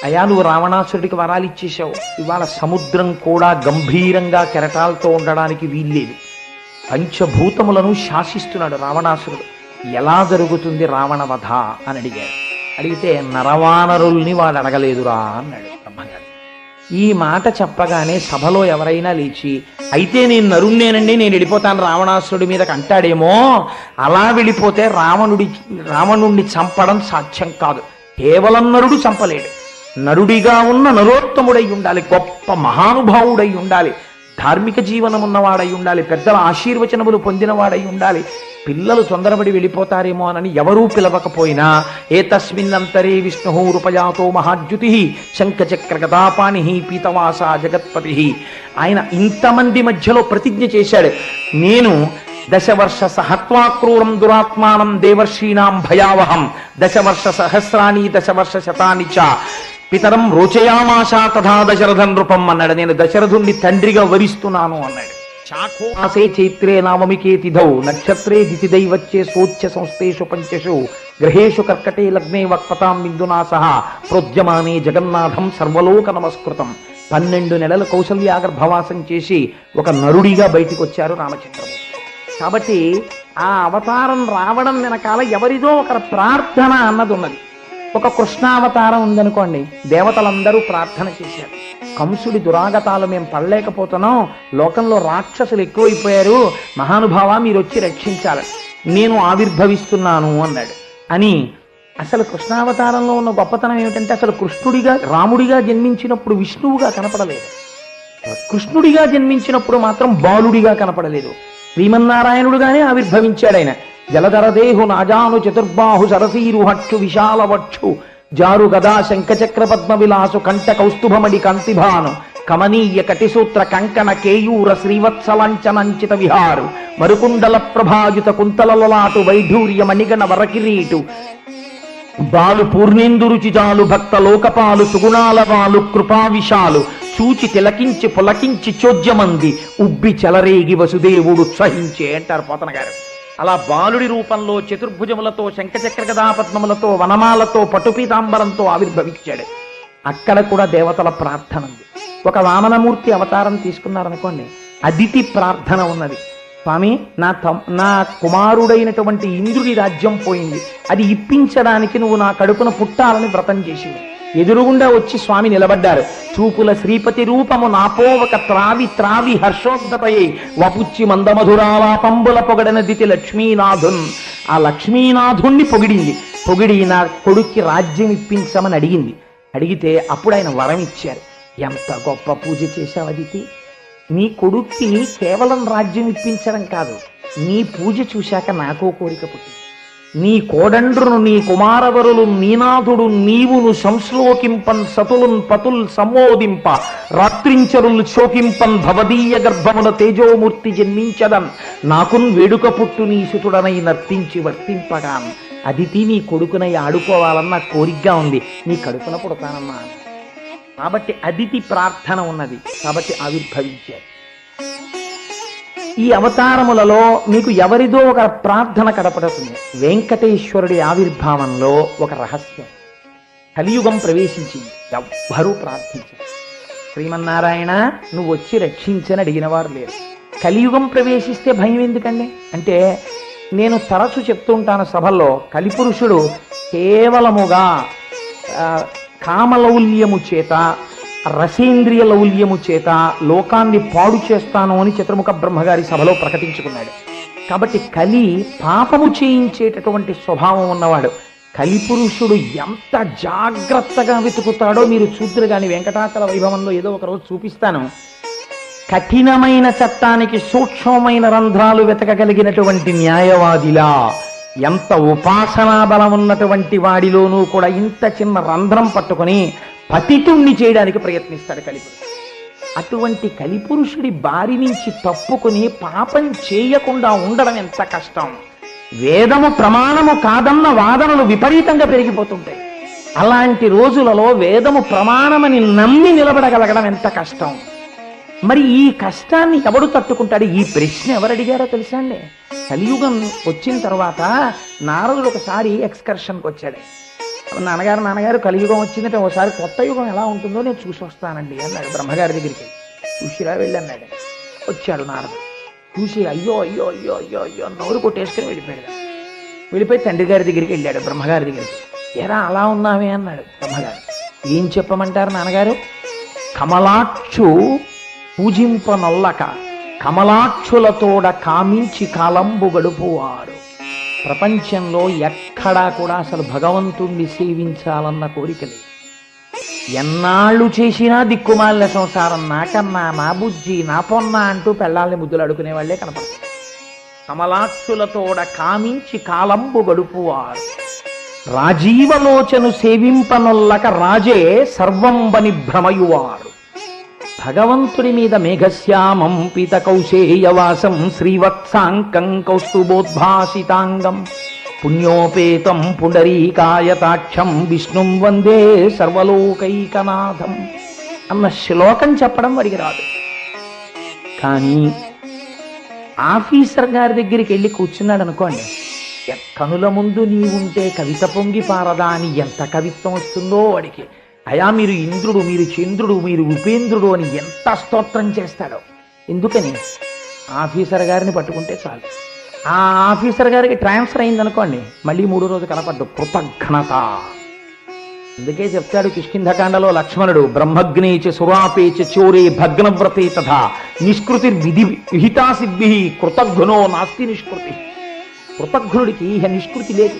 అయా, నువ్వు రావణాసురుడికి వరాలు ఇచ్చేశావు, ఇవాళ సముద్రం కూడా గంభీరంగా కెరటాలతో ఉండడానికి వీల్లేదు. పంచభూతములను శాసిస్తున్నాడు రావణాసురుడు. ఎలా జరుగుతుంది రావణ వధ అని అడిగారు. అడిగితే నరవానరుల్ని వాడు అడగలేదురా అన్నాడు బ్రహ్మగారు. ఈ మాట చెప్పగానే సభలో ఎవరైనా లేచి, అయితే నేను నరుణ్ణేనండి, నేను వెళ్ళిపోతాను రావణాసురుడి మీదకి అంటాడేమో. అలా వెళ్ళిపోతే రావణుణ్ణి చంపడం సాధ్యం కాదు. కేవలం నరుడు చంపలేడు. నరుడిగా ఉన్న నరోత్తముడై ఉండాలి, గొప్ప మహానుభావుడై ఉండాలి, ధార్మిక జీవనం ఉన్నవాడై ఉండాలి, పెద్దల ఆశీర్వచనములు పొందినవాడై ఉండాలి. పిల్లలు తొందరపడి వెళ్ళిపోతారేమో అని ఎవరూ పిలవకపోయినా ఏతస్మిన్నంతరే విష్ణు రూపయాతో మహాద్యుతి శంఖచక్ర గదాపాణి పీతవాస జగత్పతి. ఆయన ఇంతమంది మధ్యలో ప్రతిజ్ఞ చేశాడు, నేను దశవర్ష సహత్వాక్రూరం దురాత్మానం దేవర్షీణాం భయావహం దశవర్ష సహస్రాణి దశవర్ష శతాని చ పితరం రోచయామాశ తథా దశరథం నృపం అన్నాడు. నేను దశరథుణ్ణి తండ్రిగా వరిస్తున్నాను అన్నాడు. చాఖోమాసే చైత్రే నామమికే తిథౌ నక్షత్రే దితిదైవచ్చే సోచ్య సంస్థేషు పంచషు గ్రహేషు కర్కటే లగ్నే వక్పతాం బిందునా సహ ప్రోద్యమానే జగన్నాథం సర్వలోక నమస్కృతం. 12 నెలలు కౌసల్యాగర్భవాసం చేసి ఒక నరుడిగా బయటికి వచ్చారు రామచంద్రమూర్తి. కాబట్టి ఆ అవతారం రావడం వెనకాల ఎవరిదో ఒక ప్రార్థన అన్నది ఉన్నది. ఒక కృష్ణావతారం ఉందనుకోండి, దేవతలందరూ ప్రార్థన చేశారు, కంసుడి దురాగతాలు మేము పడలేకపోతున్నాం, లోకంలో రాక్షసులు ఎక్కువైపోయారు, మహానుభావ మీరు వచ్చి రక్షించాలి, నేను ఆవిర్భవిస్తున్నాను అన్నాడు. అని అసలు కృష్ణావతారంలో ఉన్న గొప్పతనం ఏమిటంటే, అసలు కృష్ణుడిగా రాముడిగా జన్మించినప్పుడు విష్ణువుగా కనపడలేదు, కృష్ణుడిగా జన్మించినప్పుడు మాత్రం బాలుడిగా కనపడలేదు, శ్రీమన్నారాయణుడుగానే ఆవిర్భవించాడు ఆయన. జలధరదేహు నాజాను చతుర్బాహు సరసీరుహక్షు విశాలవక్షు జారు గదా శంఖచక్ర పద్మ విలాసు కంఠ కౌస్తుభమడి కాంతిభాను కమనీయ కటిసూత్ర కంకణ కేయూర శ్రీవత్సలంచనంచిత విహారు మరుకుండల ప్రభాయుత కుంతలలాటు వైఢూర్య మణిగణ వరకిరీటు బాలు పూర్ణేందురుచి జాలు భక్త లోకపాలు సుగుణాల వాలు కృపావిశాలు చూచి తిలకించి పులకించి చోద్యమంది ఉబ్బి చెలరేగి వసుదేవుడు ఉత్సహించే అంటారు పోతన గారు. అలా బాలుడి రూపంలో చతుర్భుజములతో శంఖచక్ర గదాపద్మములతో వనమాలతో పటుపీతాంబరంతో ఆవిర్భవించాడు. అక్కడ కూడా దేవతల ప్రార్థన ఉంది. ఒక వామనమూర్తి అవతారం తీసుకున్నారనుకోండి, అదితి ప్రార్థన ఉన్నది. స్వామి, నా కుమారుడైనటువంటి ఇంద్రుడి రాజ్యం పోయింది, అది ఇప్పించడానికి నువ్వు నా కడుపున పుట్టాలని వ్రతం చేసింది. ఎదురుగుండా వచ్చి స్వామి నిలబడ్డారు. చూపుల శ్రీపతి రూపము నాపోవక త్రావి త్రావి హర్షోద్ధతయ్యి వపుచ్చి మందమధురాలాపంబుల పొగడన దితి లక్ష్మీనాథున్. ఆ లక్ష్మీనాథుణ్ణి పొగిడి నా కొడుక్కి రాజ్యం ఇప్పించమని అడిగింది. అడిగితే అప్పుడు ఆయన వరం ఇచ్చారు. ఎంత గొప్ప పూజ చేశావు అదితి, నీ కొడుక్కి కేవలం రాజ్యం ఇప్పించడం కాదు, నీ పూజ చూశాక నాకో కోరిక పుట్టింది. నీ కోడండ్రును నీ కుమారవరులు నీనాథుడు నీవును సంశ్లోకింపన్ సతులున్ పతుల్ సంమోదింప రాత్రించరులు శోకింపన్ భవదీయ గర్భమున తేజోమూర్తి జన్మించదన్ నాకున్ వేడుక పుట్టు నీ సుతుడనై నర్తించి వర్తింపగాన్ అదితి నీ కొడుకునై ఆడుకోవాలన్న కోరికగా ఉంది, నీ కడుపున పుడతానమ్మా. కాబట్టి అదితి ప్రార్థన ఉన్నది, కాబట్టి ఆవిర్భవించారు. ఈ అవతారములలో మీకు ఎవరిదో ఒక ప్రార్థన కడపడుతుంది. వెంకటేశ్వరుడి ఆవిర్భావంలో ఒక రహస్యం. కలియుగం ప్రవేశించింది, ఎవ్వరూ ప్రార్థించారు. శ్రీమన్నారాయణ నువ్వు వచ్చి రక్షించని అడిగిన వారు లేరు. కలియుగం ప్రవేశిస్తే భయం ఎందుకండి అంటే, నేను తరచు చెప్తూ ఉంటాను సభల్లో, కలిపురుషుడు కేవలముగా కామలౌల్యము చేత రసేంద్రియ లౌల్యము చేత లోకాన్ని పాడు చేస్తాను అని చతుర్ముఖ బ్రహ్మగారి సభలో ప్రకటించుకున్నాడు. కాబట్టి కలి పాపము చేయించేటటువంటి స్వభావం ఉన్నవాడు. కలిపురుషుడు ఎంత జాగ్రత్తగా వెతుకుతాడో మీరు చూద్దరు కానీ వెంకటాచల వైభవంలో ఏదో ఒక రోజు చూపిస్తాను. కఠినమైన చట్టానికి సూక్ష్మమైన రంధ్రాలు వెతకగలిగినటువంటి న్యాయవాదిలా, ఎంత ఉపాసనా బలం ఉన్నటువంటి వాడిలోనూ కూడా ఇంత చిన్న రంధ్రం పట్టుకొని పతితుణ్ణి చేయడానికి ప్రయత్నిస్తాడు కలిపురుషుడు. అటువంటి కలిపురుషుడి బారి నుంచి తప్పుకుని పాపం చేయకుండా ఉండడం ఎంత కష్టం. వేదము ప్రమాణము కాదన్న వాదనలు విపరీతంగా పెరిగిపోతుంటాయి. అలాంటి రోజులలో వేదము ప్రమాణమని నమ్మి నిలబడగలగడం ఎంత కష్టం. మరి ఈ కష్టాన్ని ఎవడు తట్టుకుంటాడు? ఈ ప్రశ్న ఎవరు అడిగారో తెలుసా అండి? కలియుగం వచ్చిన తర్వాత నారదుడు ఒకసారి ఎక్స్కర్షన్కి వచ్చాడు. నాన్నగారు కలియుగం వచ్చిందంటే ఒకసారి కొత్త యుగం ఎలా ఉంటుందో నేను చూసి వస్తానండి అన్నాడు బ్రహ్మగారి దగ్గరికి. చూసిరా వెళ్ళి అన్నాడు. వచ్చాడు నారదుడు. చూసి అయ్యో అయ్యో అయ్యో అయ్యో అయ్యో నోరు కొట్టేసుకుని వెళ్ళిపోయాడు. వెళ్ళిపోయి తండ్రి గారి దగ్గరికి వెళ్ళాడు బ్రహ్మగారి దగ్గరికి. ఎరా అలా ఉన్నావే అన్నాడు బ్రహ్మగారు. ఏం చెప్పమంటారు నాన్నగారు? కమలాక్షు పూజింపనొల్లక కమలాక్షులతోడ కామించి కాలంబు గడుపువారు. ప్రపంచంలో ఎక్కడా కూడా అసలు భగవంతుణ్ణి సేవించాలన్న కోరిక లేదు. ఎన్నాళ్ళు చేసినా దిక్కుమాలిన సంసారం, నాకన్నా నా బుజ్జి నా పొన్న అంటూ పెళ్ళాలని ముద్దులు అడుకునే వాళ్లే కనపడతారు. కమలాక్షులతోడ కామించి కాలంబు గడుపువారు. రాజీవలోచను సేవింపనొల్లక రాజే సర్వంబని భ్రమయువారు. భగవంతుడి మీద మేఘశ్యామం పీత కౌశేయవాసం శ్రీవత్సాంకం కౌస్తుభోద్భాసితాంగం పుణ్యోపేతం పుండరీకాయతాక్షం విష్ణుం వందే సర్వలోకైకనాథం అన్న శ్లోకం చెప్పడం వాడికి రాదు. కానీ ఆఫీసర్ గారి దగ్గరికి వెళ్ళి కూర్చున్నాడు అనుకోండి, కనుల ముందు నీవుంటే కవిత పొంగి పారదా అని ఎంత కవిత్వం వస్తుందో వాడికి. అయా మీరు ఇంద్రుడు, మీరు చంద్రుడు, మీరు ఉపేంద్రుడు అని ఎంత స్తోత్రం చేస్తాడో. ఎందుకని? ఆఫీసర్ గారిని పట్టుకుంటే చాలు. ఆ ఆఫీసర్ గారికి ట్రాన్స్ఫర్ అయిందనుకోండి, మళ్ళీ 3 రోజు కనపడ్డు. కృతజ్ఞత. అందుకే చెప్తాడు కిష్కింధకాండలో లక్ష్మణుడు, బ్రహ్మగ్నేచ సురాపేచ చోరే భగ్నవ్రతే తథా నిష్కృతి విధి విహితా సిద్ధి కృతజ్ఞనో నాస్తి నిష్కృతి. కృతజ్ఞుడికి ఇహ నిష్కృతి లేదు.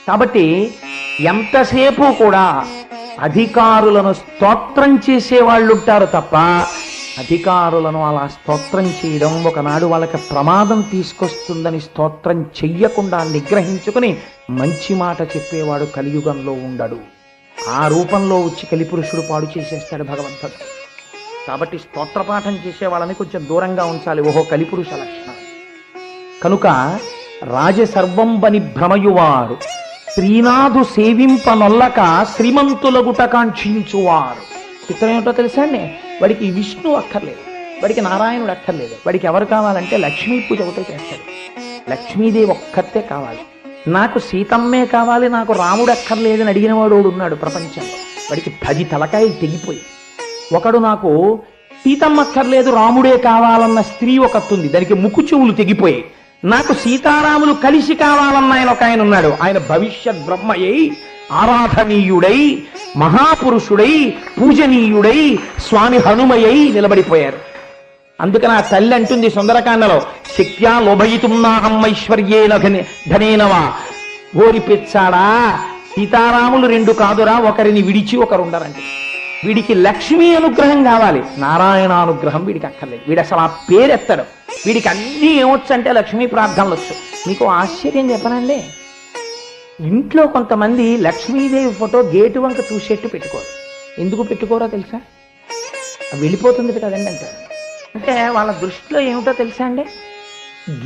కాబట్టి ఎంతసేపు కూడా అధికారులను స్తోత్రం చేసేవాళ్ళు ఉంటారు తప్ప, అధికారులను అలా స్తోత్రం చేయడం ఒకనాడు వాళ్ళకి ప్రమాదం తీసుకొస్తుందని స్తోత్రం చెయ్యకుండా నిగ్రహించుకుని మంచి మాట చెప్పేవాడు కలియుగంలో ఉండడు. ఆ రూపంలో వచ్చి కలిపురుషుడు పాడు చేసేస్తాడు భగవంతుడు. కాబట్టి స్తోత్రపాఠం చేసే వాళ్ళని కొంచెం దూరంగా ఉంచాలి. ఓహో కలిపురుష లక్షణం. కనుక రాజసర్వంబని భ్రమయువారు, శ్రీనాథు సేవింపనొల్లక శ్రీమంతుల గుటకాంక్షించువారు. చిత్రం ఏమిటో తెలుసా అండి? వాడికి విష్ణు అక్కర్లేదు, వాడికి నారాయణుడు అక్కర్లేదు. వాడికి ఎవరు కావాలంటే లక్ష్మీ పూజ ఒకటే చేస్తాడు. లక్ష్మీదేవి ఒక్కతే కావాలి. నాకు సీతమ్మే కావాలి, నాకు రాముడు అక్కర్లేదని అడిగిన వాడు ఉన్నాడు ప్రపంచంలో. వాడికి 10 తలకాయలు తెగిపోయి. ఒకడు నాకు సీతమ్మ అక్కర్లేదు రాముడే కావాలన్న స్త్రీ ఒకతుంది, దానికి ముక్కు చెవులు తెగిపోయి. నాకు సీతారాములు కలిసి కావాలన్న ఆయన ఒక ఆయన ఉన్నాడు. ఆయన భవిష్యత్ బ్రహ్మయ్యి ఆరాధనీయుడై మహాపురుషుడై పూజనీయుడై స్వామి హనుమయ్యి నిలబడిపోయారు. అందుకని ఆ తల్లి అంటుంది సుందరకాండలో, శక్త్యా లోభయితుమ్నాహమైశ్వర్యేన ధనేనవా. ఓరి పెచ్చాడా, సీతారాములు 2 కాదురా, ఒకరిని విడిచి ఒకరుండరండి. వీడికి లక్ష్మీ అనుగ్రహం కావాలి, నారాయణ అనుగ్రహం వీడికి అక్కర్లేదు. వీడు అసలు ఆ పేరెత్తాడు. వీడికి అన్నీ ఏమొచ్చు అంటే లక్ష్మీ ప్రార్థనలు వచ్చు. మీకు ఆశ్చర్యం చెప్పనండి, ఇంట్లో కొంతమంది లక్ష్మీదేవి ఫోటో గేటు వంక చూసేట్టు పెట్టుకోరు. ఎందుకు పెట్టుకోరో తెలుసా? వెళ్ళిపోతుంది కదండి అంటారు. అంటే వాళ్ళ దృష్టిలో ఏమిటో తెలుసా అండి,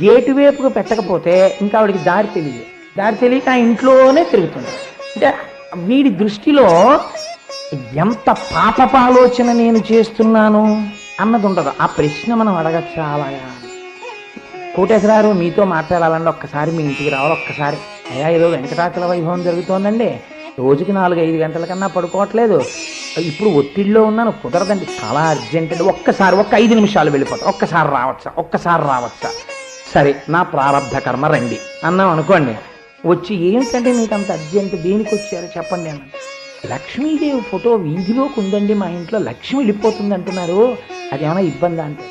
గేటు వైపుకు పెట్టకపోతే ఇంకా ఆవిడికి దారి తెలియదు, దారి తెలియక ఆ ఇంట్లోనే తిరుగుతుంది. అంటే వీడి దృష్టిలో ఎంత పాపపాలోచన నేను చేస్తున్నాను అన్నది ఉండదు. ఆ ప్రశ్న మనం అడగచ్చా అలాగా? కోటేశ్వరారు మీతో మాట్లాడాలండి, ఒక్కసారి మీ ఇంటికి రావాలి, ఒక్కసారి. అయ్యా ఏదో వెంకటాచల వైభవం జరుగుతోందండి, రోజుకి 4-5 గంటల కన్నా పడుకోవట్లేదు, ఇప్పుడు ఒత్తిడిలో ఉన్నాను, కుదరదండి, చాలా అర్జెంట్ అండి, ఒక్కసారి 5 నిమిషాలు వెళ్ళిపోతాం, ఒక్కసారి రావచ్చా? సరే నా ప్రారంభ కర్మ రండి అన్నాం అనుకోండి. వచ్చి ఏమిటంటే మీకు అంత అర్జెంట్, దేనికి వచ్చారు చెప్పండి అన్న. లక్ష్మీదేవి ఫోటో వీధిలోకి ఉందండి మా ఇంట్లో, లక్ష్మి వెళ్ళిపోతుంది అంటున్నారు, అదేమైనా ఇబ్బందా అంటే,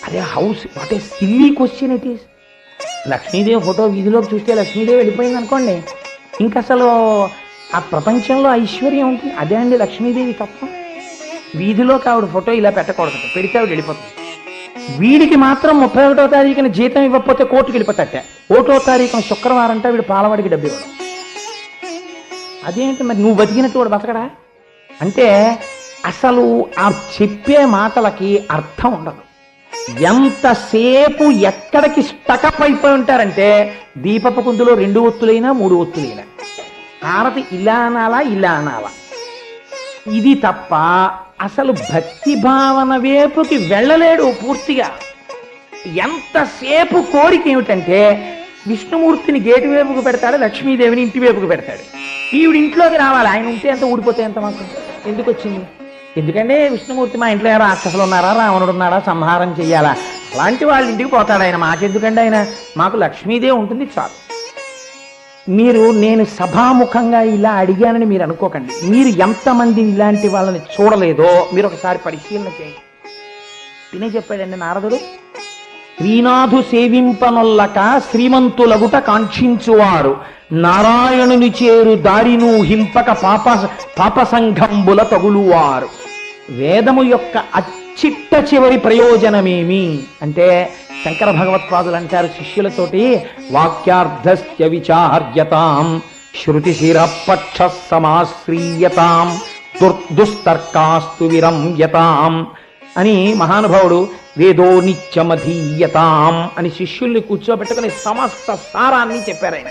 అదే house what a silly question it is. Lakshmidevi photo వీధిలోకి చూస్తే లక్ష్మీదేవి వెళ్ళిపోయింది అనుకోండి, ఇంకా అసలు ఆ ప్రపంచంలో ఐశ్వర్యం ఉంటుంది. అదే అండి లక్ష్మీదేవి తత్వం. వీధిలోకి ఆవిడ ఫోటో ఇలా పెట్టకూడదు, పెడితే ఆవిడ వెళ్ళిపోతుంది. వీడికి మాత్రం 31వ తారీఖున జీతం ఇవ్వకపోతే కోర్టుకి వెళ్ళిపోతాట, 1వ తారీఖున శుక్రవారం అంటే వీడు పాలవాడికి డబ్బు ఇవ్వడం. అదేంటి మరి, నువ్వు బతికినట్టు వాడు బతకడా? అంటే అసలు ఆ చెప్పే మాటలకి అర్థం ఉండదు. ఎంతసేపు ఎక్కడికి స్టకప్ అయిపోయి ఉంటారంటే, దీపపు కుందులో 2 ఒత్తులైనా 3 ఒత్తులైనా హారతి ఇలా అనాలా, ఇది తప్ప అసలు భక్తి భావన వైపుకి వెళ్ళలేడు పూర్తిగా. ఎంతసేపు కోరిక ఏమిటంటే, విష్ణుమూర్తిని గేటు వైపుకు పెడతాడు, లక్ష్మీదేవిని ఇంటి వైపుకు పెడతాడు. ఈవిడ ఇంట్లోకి రావాలి, ఆయన ఉంటే ఎంత ఊడిపోతే ఎంత మాత్రం. ఎందుకు వచ్చింది? ఎందుకంటే విష్ణుమూర్తి మా ఇంట్లో రాక్షసులు ఉన్నారా, రావణుడు ఉన్నాడా, సంహారం చెయ్యాలా, అలాంటి వాళ్ళ ఇంటికి పోతాడు ఆయన, మాకెందుకండి ఆయన, మాకు లక్ష్మీదేవి ఉంటుంది చాలు. నేను సభాముఖంగా ఇలా అడిగానని మీరు అనుకోకండి. మీరు ఎంతమంది ఇలాంటి వాళ్ళని చూడలేదో మీరు ఒకసారి పరిశీలన చేయండి. తినే చెప్పాడండి నారదుడు, శ్రీనాథు సేవింపనొల్లక శ్రీమంతులగుట కాంక్షించువారు నారాయణుని చేరు దారిను హింపక పాపసంఘంబుల తగులువారు. వేదము యొక్క అచ్చిట్ట చివరి ప్రయోజనమేమి అంటే, శంకర భగవత్పాదులు అంటారు శిష్యులతోటి, వాక్యార్థస్య విచార్యతాం శృతిశిరపక్ష సమాశ్రీయతాం దుస్తర్కాస్తు విరంయతాం అని మహానుభావుడు వేదో నిత్యమధీయతాం అని శిష్యుల్ని కూర్చోబెట్టుకుని సమస్త సారాన్ని చెప్పారు ఆయన.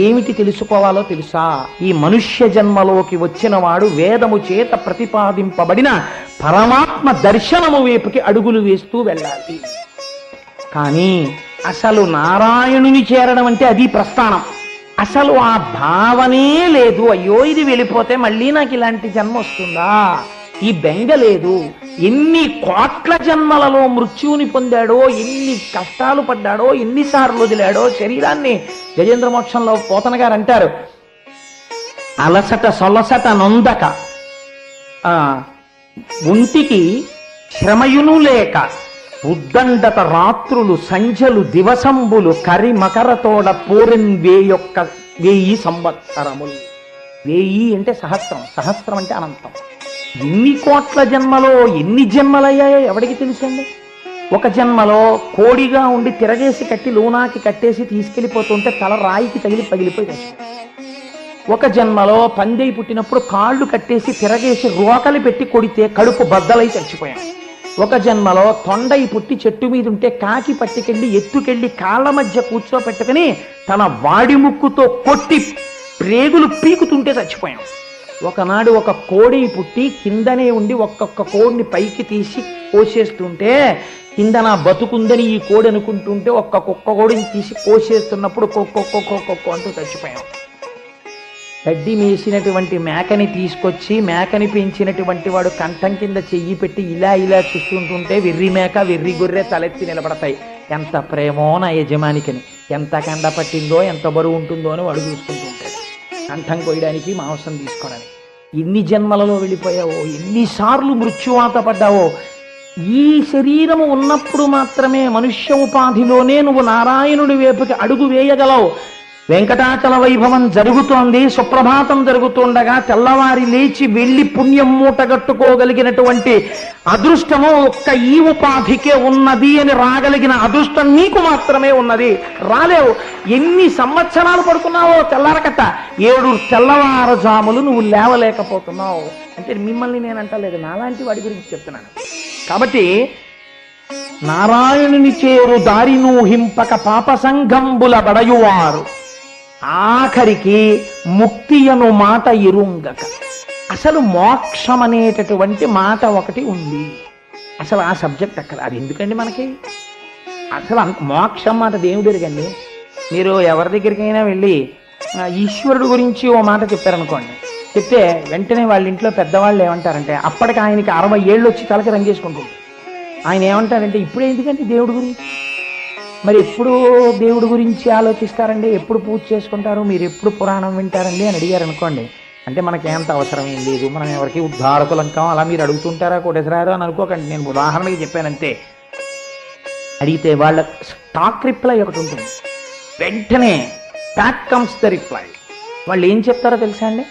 ఏమిటి తెలుసుకోవాలో తెలుసా? ఈ మనుష్య జన్మలోకి వచ్చిన వాడు వేదము చేత ప్రతిపాదింపబడిన పరమాత్మ దర్శనము వైపుకి అడుగులు వేస్తూ వెళ్ళాలి. కానీ అసలు నారాయణుని చేరడం అంటే అది ప్రస్థానం. అసలు ఆ భావనే లేదు. అయ్యో ఇది వెళ్ళిపోతే మళ్ళీ నాకు ఇలాంటి జన్మ వస్తుందా, ఈ బెంగ లేదు. ఎన్ని కోట్ల జన్మలలో మృత్యువుని పొందాడో, ఎన్ని కష్టాలు పడ్డాడో, ఎన్నిసార్లు వదిలాడో శరీరాన్ని. గజేంద్ర మోక్షంలో పోతన గారు అంటారు, అలసట సొలసట నొందక ఒంటికి శ్రమయును లేక ఉద్దండత రాత్రులు సంధ్యలు దివసంబులు కరి మకరతోడ పోరెన్ వేయొక్క 1000 సంవత్సరములు. 1000 అంటే సహస్రం, సహస్రం అంటే అనంతం. ఎన్ని కోట్ల జన్మలో ఎన్ని జన్మలయ్యాయో ఎవడికి తెలుసండి. ఒక జన్మలో కోడిగా ఉండి తిరగేసి కట్టి లూనాకి కట్టేసి తీసుకెళ్లిపోతుంటే తల రాయికి తగిలి పగిలిపోయి చచ్చిపోయాం. ఒక జన్మలో పందెయి పుట్టినప్పుడు కాళ్ళు కట్టేసి తిరగేసి రోకలి పెట్టి కొడితే కడుపు బద్దలై చచ్చిపోయాం. ఒక జన్మలో తొండై పుట్టి చెట్టు మీద ఉంటే కాకి పట్టుకెళ్ళి ఎత్తుకెళ్ళి కాళ్ళ మధ్య కూర్చోపెట్టుకుని తన వాడి ముక్కుతో కొట్టి ప్రేగులు పీకుతుంటే చచ్చిపోయాం. ఒకనాడు ఒక కోడి పుట్టి కిందనే ఉండి ఒక్కొక్క కోడిని పైకి తీసి కోసేస్తుంటే కింద నా బతుకుందని ఈ కోడి అనుకుంటుంటే ఒక్క కోడిని తీసి కోసేస్తున్నప్పుడు కొక్కొక్క అంటూ చచ్చిపోయాం. గడ్డి మేసినటువంటి మేకని తీసుకొచ్చి మేకని పెంచినటువంటి వాడు కంఠం కింద చెయ్యి పెట్టి ఇలా చూస్తుంటుంటే వెర్రి మేక వెర్రి గొర్రె తలెత్తి నిలబడతాయి. ఎంత ప్రేమో నా యజమానికని, ఎంత కండ పట్టిందో ఎంత బరువు ఉంటుందో అని వాడు చూసుకుంటూ ఉంటాడు, కంఠం కొయ్యడానికి మాంసం తీసుకోవడానికి. ఎన్ని జన్మలలో వెళ్ళిపోయావో, ఎన్నిసార్లు మృత్యువాత పడ్డావో. ఈ శరీరము ఉన్నప్పుడు మాత్రమే మనుష్య ఉపాధిలోనే నువ్వు నారాయణుడి వైపుకి అడుగు వేయగలవు. వెంకటాచల వైభవం జరుగుతోంది, సుప్రభాతం జరుగుతుండగా తెల్లవారి లేచి వెళ్లి పుణ్యం మూటగట్టుకోగలిగినటువంటి అదృష్టము ఒక్క ఈ ఉపాధికే ఉన్నది అని రాగలిగిన అదృష్టం నీకు మాత్రమే ఉన్నది. రాలేవు. ఎన్ని సంవత్సరాలు పడుకున్నావో తెల్లారకట్ట 7 తెల్లవారుజాములు నువ్వు లేవలేకపోతున్నావు అంటే మిమ్మల్ని నేను అంటలేదు, నాలాంటి వాడి గురించి చెప్తున్నాను. కాబట్టి నారాయణుని చేరు దారిను హింపక పాప సంఘంబుల బడయువారు ఆఖరికి ముక్తి అను మాట ఇరుంగక. అసలు మోక్షం అనేటటువంటి మాట ఒకటి ఉంది. అసలు ఆ సబ్జెక్ట్ అక్కడ అది ఎందుకండి మనకి? అసలు మోక్షం మాట దేవుడు ఎరుగండి. మీరు ఎవరి దగ్గరికైనా వెళ్ళి ఈశ్వరుడు గురించి ఓ మాట చెప్పారనుకోండి, చెప్తే వెంటనే వాళ్ళ ఇంట్లో పెద్దవాళ్ళు ఏమంటారంటే, అప్పటికి ఆయనకి 60 ఏళ్ళు వచ్చి తలకి రంగేసుకుంటుంది. ఆయన ఏమంటారంటే, ఇప్పుడే ఎందుకంటే దేవుడి గురించి, మరి ఎప్పుడు దేవుడి గురించి ఆలోచిస్తారండి, ఎప్పుడు పూజ చేసుకుంటారు, మీరు ఎప్పుడు పురాణం వింటారండి అని అడిగారు అనుకోండి, అంటే మనకేంత అవసరం ఏం లేదు, మనం ఎవరికి ఉద్ధారకులంకాం అలా మీరు అడుగుతుంటారా కోటేశ్వరారు అని అనుకోకండి. నేను ఉదాహరణకి చెప్పానంతే. అడిగితే వాళ్ళ స్టాక్ రిప్లై ఒకటి ఉంటుంది, వెంటనే బ్యాక్ కమ్స్ ద రిప్లై. వాళ్ళు ఏం చెప్తారో తెలుసా అండి?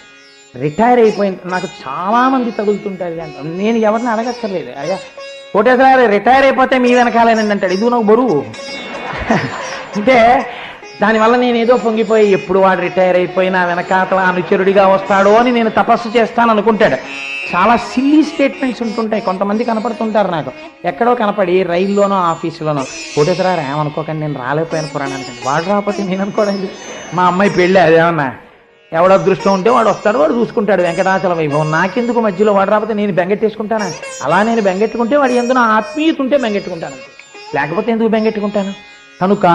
రిటైర్ అయిపోయింది. నాకు చాలామంది తగులుతుంటారు. నేను ఎవరిని అడగక్కర్లేదు, అయ్యా కోటేశ్వరారు రిటైర్ అయిపోతే మీ వెనకాలేనండి అంటాడు. ఇది నాకు బరువు. అంటే దానివల్ల నేను ఏదో పొంగిపోయి ఎప్పుడు వాడు రిటైర్ అయిపోయినా వెనకాతల అనుచరుడిగా వస్తాడో అని నేను తపస్సు చేస్తాను అనుకుంటాడు. చాలా సిల్లీ స్టేట్మెంట్స్ ఉంటుంటాయి. కొంతమంది కనపడుతుంటారు నాకు, ఎక్కడో కనపడి రైల్లోనో ఆఫీసులోనో, కోటేశ్వరారు ఏమనుకోకండి నేను రాలేకపోయాను పురాణానికి. వాడు రాకపోతే నేను అనుకోవడానికి, మా అమ్మాయి పెళ్ళి అదేమన్నా ఎవడో అదృష్టం ఉంటే వాడు వస్తాడు, వాడు చూసుకుంటాడు వెంకటాచల వైభవం. నాకెందుకు మధ్యలో వాడు రాకపోతే నేను బెంగెట్టేసుకుంటాను. అలా నేను బెంగెట్టుకుంటే వాడు ఎందుకు ఆత్మీయత ఉంటే బెంగెట్టుకుంటాను, లేకపోతే ఎందుకు బెంగెట్టుకుంటాను. కనుక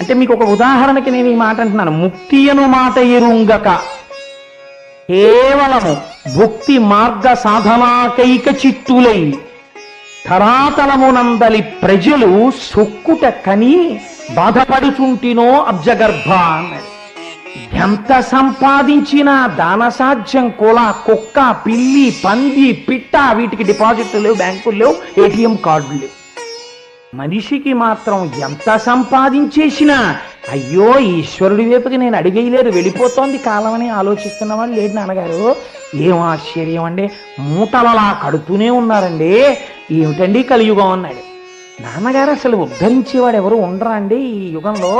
అంటే మీకు ఒక ఉదాహరణకి నేను ఈ మాట అంటున్నాను. ముక్తి అను మాట ఎరుంగక కేవలము భుక్తి మార్గ సాధనాకైక చిత్తులై ధరాతలమునందలి ప్రజలు సొక్కుట కని బాధపడుచుంటినో అబ్జగర్భ అన్నాడు. ఎంత సంపాదించినా దానసాధ్యం కుల కుక్క పిల్లి పంది పిట్ట వీటికి డిపాజిట్లు లేవు, బ్యాంకులు లేవు, ఏటీఎం కార్డులు లేవు. మనిషికి మాత్రం ఎంత సంపాదించేసినా అయ్యో ఈశ్వరుడి వైపుకి నేను అడిగేయలేరు, వెళ్ళిపోతోంది కాలం అని ఆలోచిస్తున్న వాళ్ళు లేడు నాన్నగారు. ఏం ఆశ్చర్యం అండి, మూటలలా కడుతూనే ఉన్నారండి, ఏమిటండి కలియుగం అన్నాడు. నాన్నగారు అసలు ఉద్ధరించేవాడు ఎవరు ఉండరా అండి ఈ యుగంలో?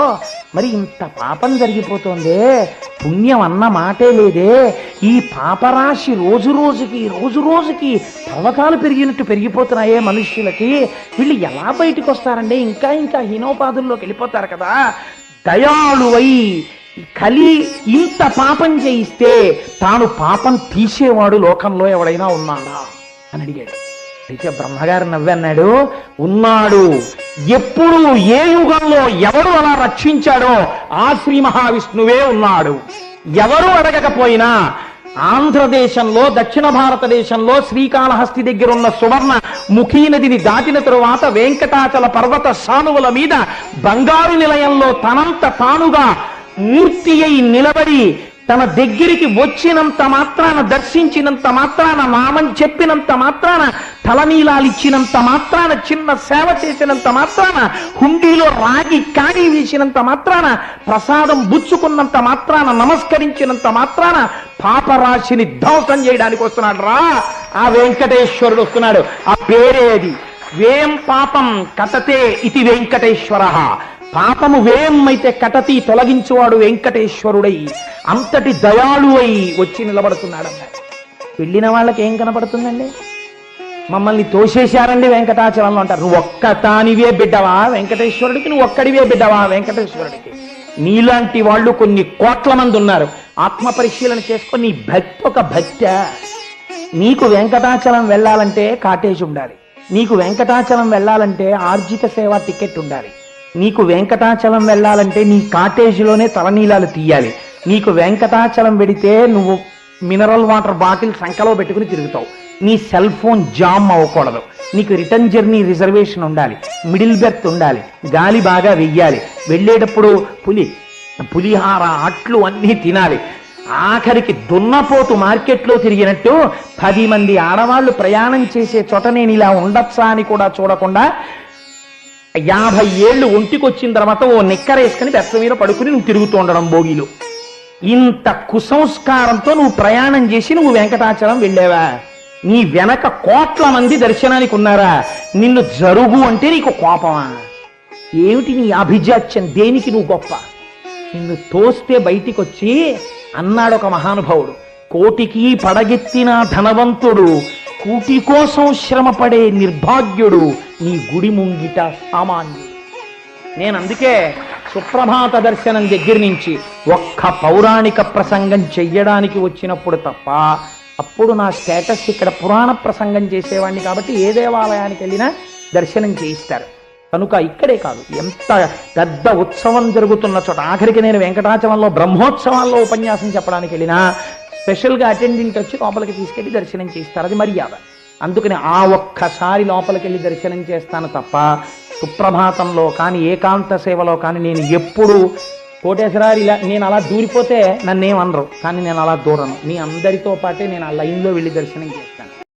మరి ఇంత పాపం జరిగిపోతుందే, పుణ్యం అన్న మాటే లేదే, ఈ పాపరాశి రోజు రోజుకి పర్వతాలు పెరిగినట్టు పెరిగిపోతున్నాయే మనుష్యులకి, వీళ్ళు ఎలా బయటకు వస్తారండి? ఇంకా హీనోపాధుల్లోకి వెళ్ళిపోతారు కదా. దయాళువై కలి ఇంత పాపం చేయిస్తే తాను పాపం తీసేవాడు లోకంలో ఎవడైనా ఉన్నాడా అని అడిగాడు. అయితే బ్రహ్మగారు నవ్వన్నాడు, ఉన్నాడు. ఎప్పుడు ఏ యుగంలో ఎవరు అలా రక్షించాడో ఆ శ్రీ మహావిష్ణువే ఉన్నాడు. ఎవరు అడగకపోయినా ఆంధ్రదేశంలో దక్షిణ భారతదేశంలో శ్రీకాళహస్తి దగ్గర ఉన్న సువర్ణ ముఖీ నదిని దాటిన తరువాత వెంకటాచల పర్వత సానువుల మీద బంగారు నిలయంలో తనంత తానుగా మూర్తి అయి నిలబడి తన దగ్గరికి వచ్చినంత మాత్రాన, దర్శించినంత మాత్రాన, నామం చెప్పినంత మాత్రాన, తలనీలాలిచ్చినంత మాత్రాన, చిన్న సేవ చేసినంత మాత్రాన, హుండీలో రాగి కాడి వేసినంత మాత్రాన, ప్రసాదం బుచ్చుకున్నంత మాత్రాన, నమస్కరించినంత మాత్రాన పాపరాశిని ధ్వంసం చేయడానికి వస్తున్నాడు రా ఆ వెంకటేశ్వరుడు వస్తున్నాడు. ఆ పేరేది వేం పాపం కటతే ఇది వెంకటేశ్వర. పాపము వేం అయితే కటతి తొలగించువాడు వెంకటేశ్వరుడై అంతటి దయాళు అయి వచ్చి నిలబడుతున్నాడు అన్నాడు. వెళ్ళిన వాళ్ళకి ఏం కనపడుతుందండి? మమ్మల్ని తోసేశారండి వెంకటాచలంలో అంటారు. నువ్వు ఒక్క తానివే బిడ్డవా వెంకటేశ్వరుడికి? నువ్వు ఒక్కడివే బిడ్డవా వెంకటేశ్వరుడికి? నీలాంటి వాళ్ళు కొన్ని కోట్ల మంది ఉన్నారు. ఆత్మ పరిశీలన చేసుకొని నీ భక్తి ఒక భక్తి. నీకు వెంకటాచలం వెళ్ళాలంటే కాటేజ్ ఉండాలి, నీకు వెంకటాచలం వెళ్ళాలంటే ఆర్జిత సేవ టికెట్ ఉండాలి, నీకు వెంకటాచలం వెళ్ళాలంటే నీ కాటేజీలోనే తలనీలాలు తీయాలి, నీకు వెంకటాచలం వెడితే నువ్వు మినరల్ వాటర్ బాటిల్ సంకలో పెట్టుకుని తిరుగుతావు, నీ సెల్ ఫోన్ జామ్ అవ్వకూడదు, నీకు రిటర్న్ జర్నీ రిజర్వేషన్ ఉండాలి, మిడిల్ బెర్త్ ఉండాలి, గాలి బాగా వెయ్యాలి, వెళ్ళేటప్పుడు పులిహార అట్లు అన్నీ తినాలి. ఆఖరికి దున్నపోతు మార్కెట్లో తిరిగినట్టు 10 మంది ఆడవాళ్లు ప్రయాణం చేసే చోట నేను ఇలా ఉండొచ్చా అని కూడా చూడకుండా 50 ఏళ్ళు ఒంటికొచ్చిన తర్వాత ఓ నిక్కరేసుకుని బెత్త మీద పడుకుని నువ్వు తిరుగుతూ ఉండడం భోగిలో. ఇంత కుసంస్కారంతో నువ్వు ప్రయాణం చేసి నువ్వు వెంకటాచలం వెళ్ళావా? నీ వెనక కోట్ల మంది దర్శనానికి ఉన్నారా? నిన్ను జరుగు అంటే నీకు కోపమా? ఏమిటి నీ అభిజాత్యం? దేనికి నువ్వు గొప్ప? నిన్ను తోస్తే బయటికి వచ్చి అన్నాడు ఒక మహానుభావుడు, కోటికి పడగెత్తిన ధనవంతుడు, కూటి కోసం శ్రమపడే నిర్భాగ్యుడు, నీ గుడి ముంగిట సామాన్యుడు. నేను అందుకే సుప్రభాత దర్శనం దగ్గర నుంచి ఒక్క పౌరాణిక ప్రసంగం చెయ్యడానికి వచ్చినప్పుడు తప్ప, అప్పుడు నా స్టేటస్ ఇక్కడ పురాణ ప్రసంగం చేసేవాడిని కాబట్టి ఏ దేవాలయానికి వెళ్ళినా దర్శనం చేయిస్తారు. కనుక ఇక్కడే కాదు, ఎంత పెద్ద ఉత్సవం జరుగుతున్న చోట, ఆఖరికి నేను వెంకటాచలంలో బ్రహ్మోత్సవాల్లో ఉపన్యాసం చెప్పడానికి వెళ్ళినా స్పెషల్గా అటెండెంట్ వచ్చి లోపలికి తీసుకెళ్ళి దర్శనం చేస్తారు. అది మర్యాద. అందుకని ఆ ఒక్కసారి లోపలికి వెళ్ళి దర్శనం చేస్తాను తప్ప సుప్రభాతంలో కానీ ఏకాంత సేవలో కానీ నేను ఎప్పుడు కోటేశ్వరారు ఇలా నేను అలా దూరిపోతే నన్నేమనరు, కానీ నేను అలా దూరను. మీ అందరితో పాటే నేను ఆ లైన్లో వెళ్ళి దర్శనం చేస్తాను.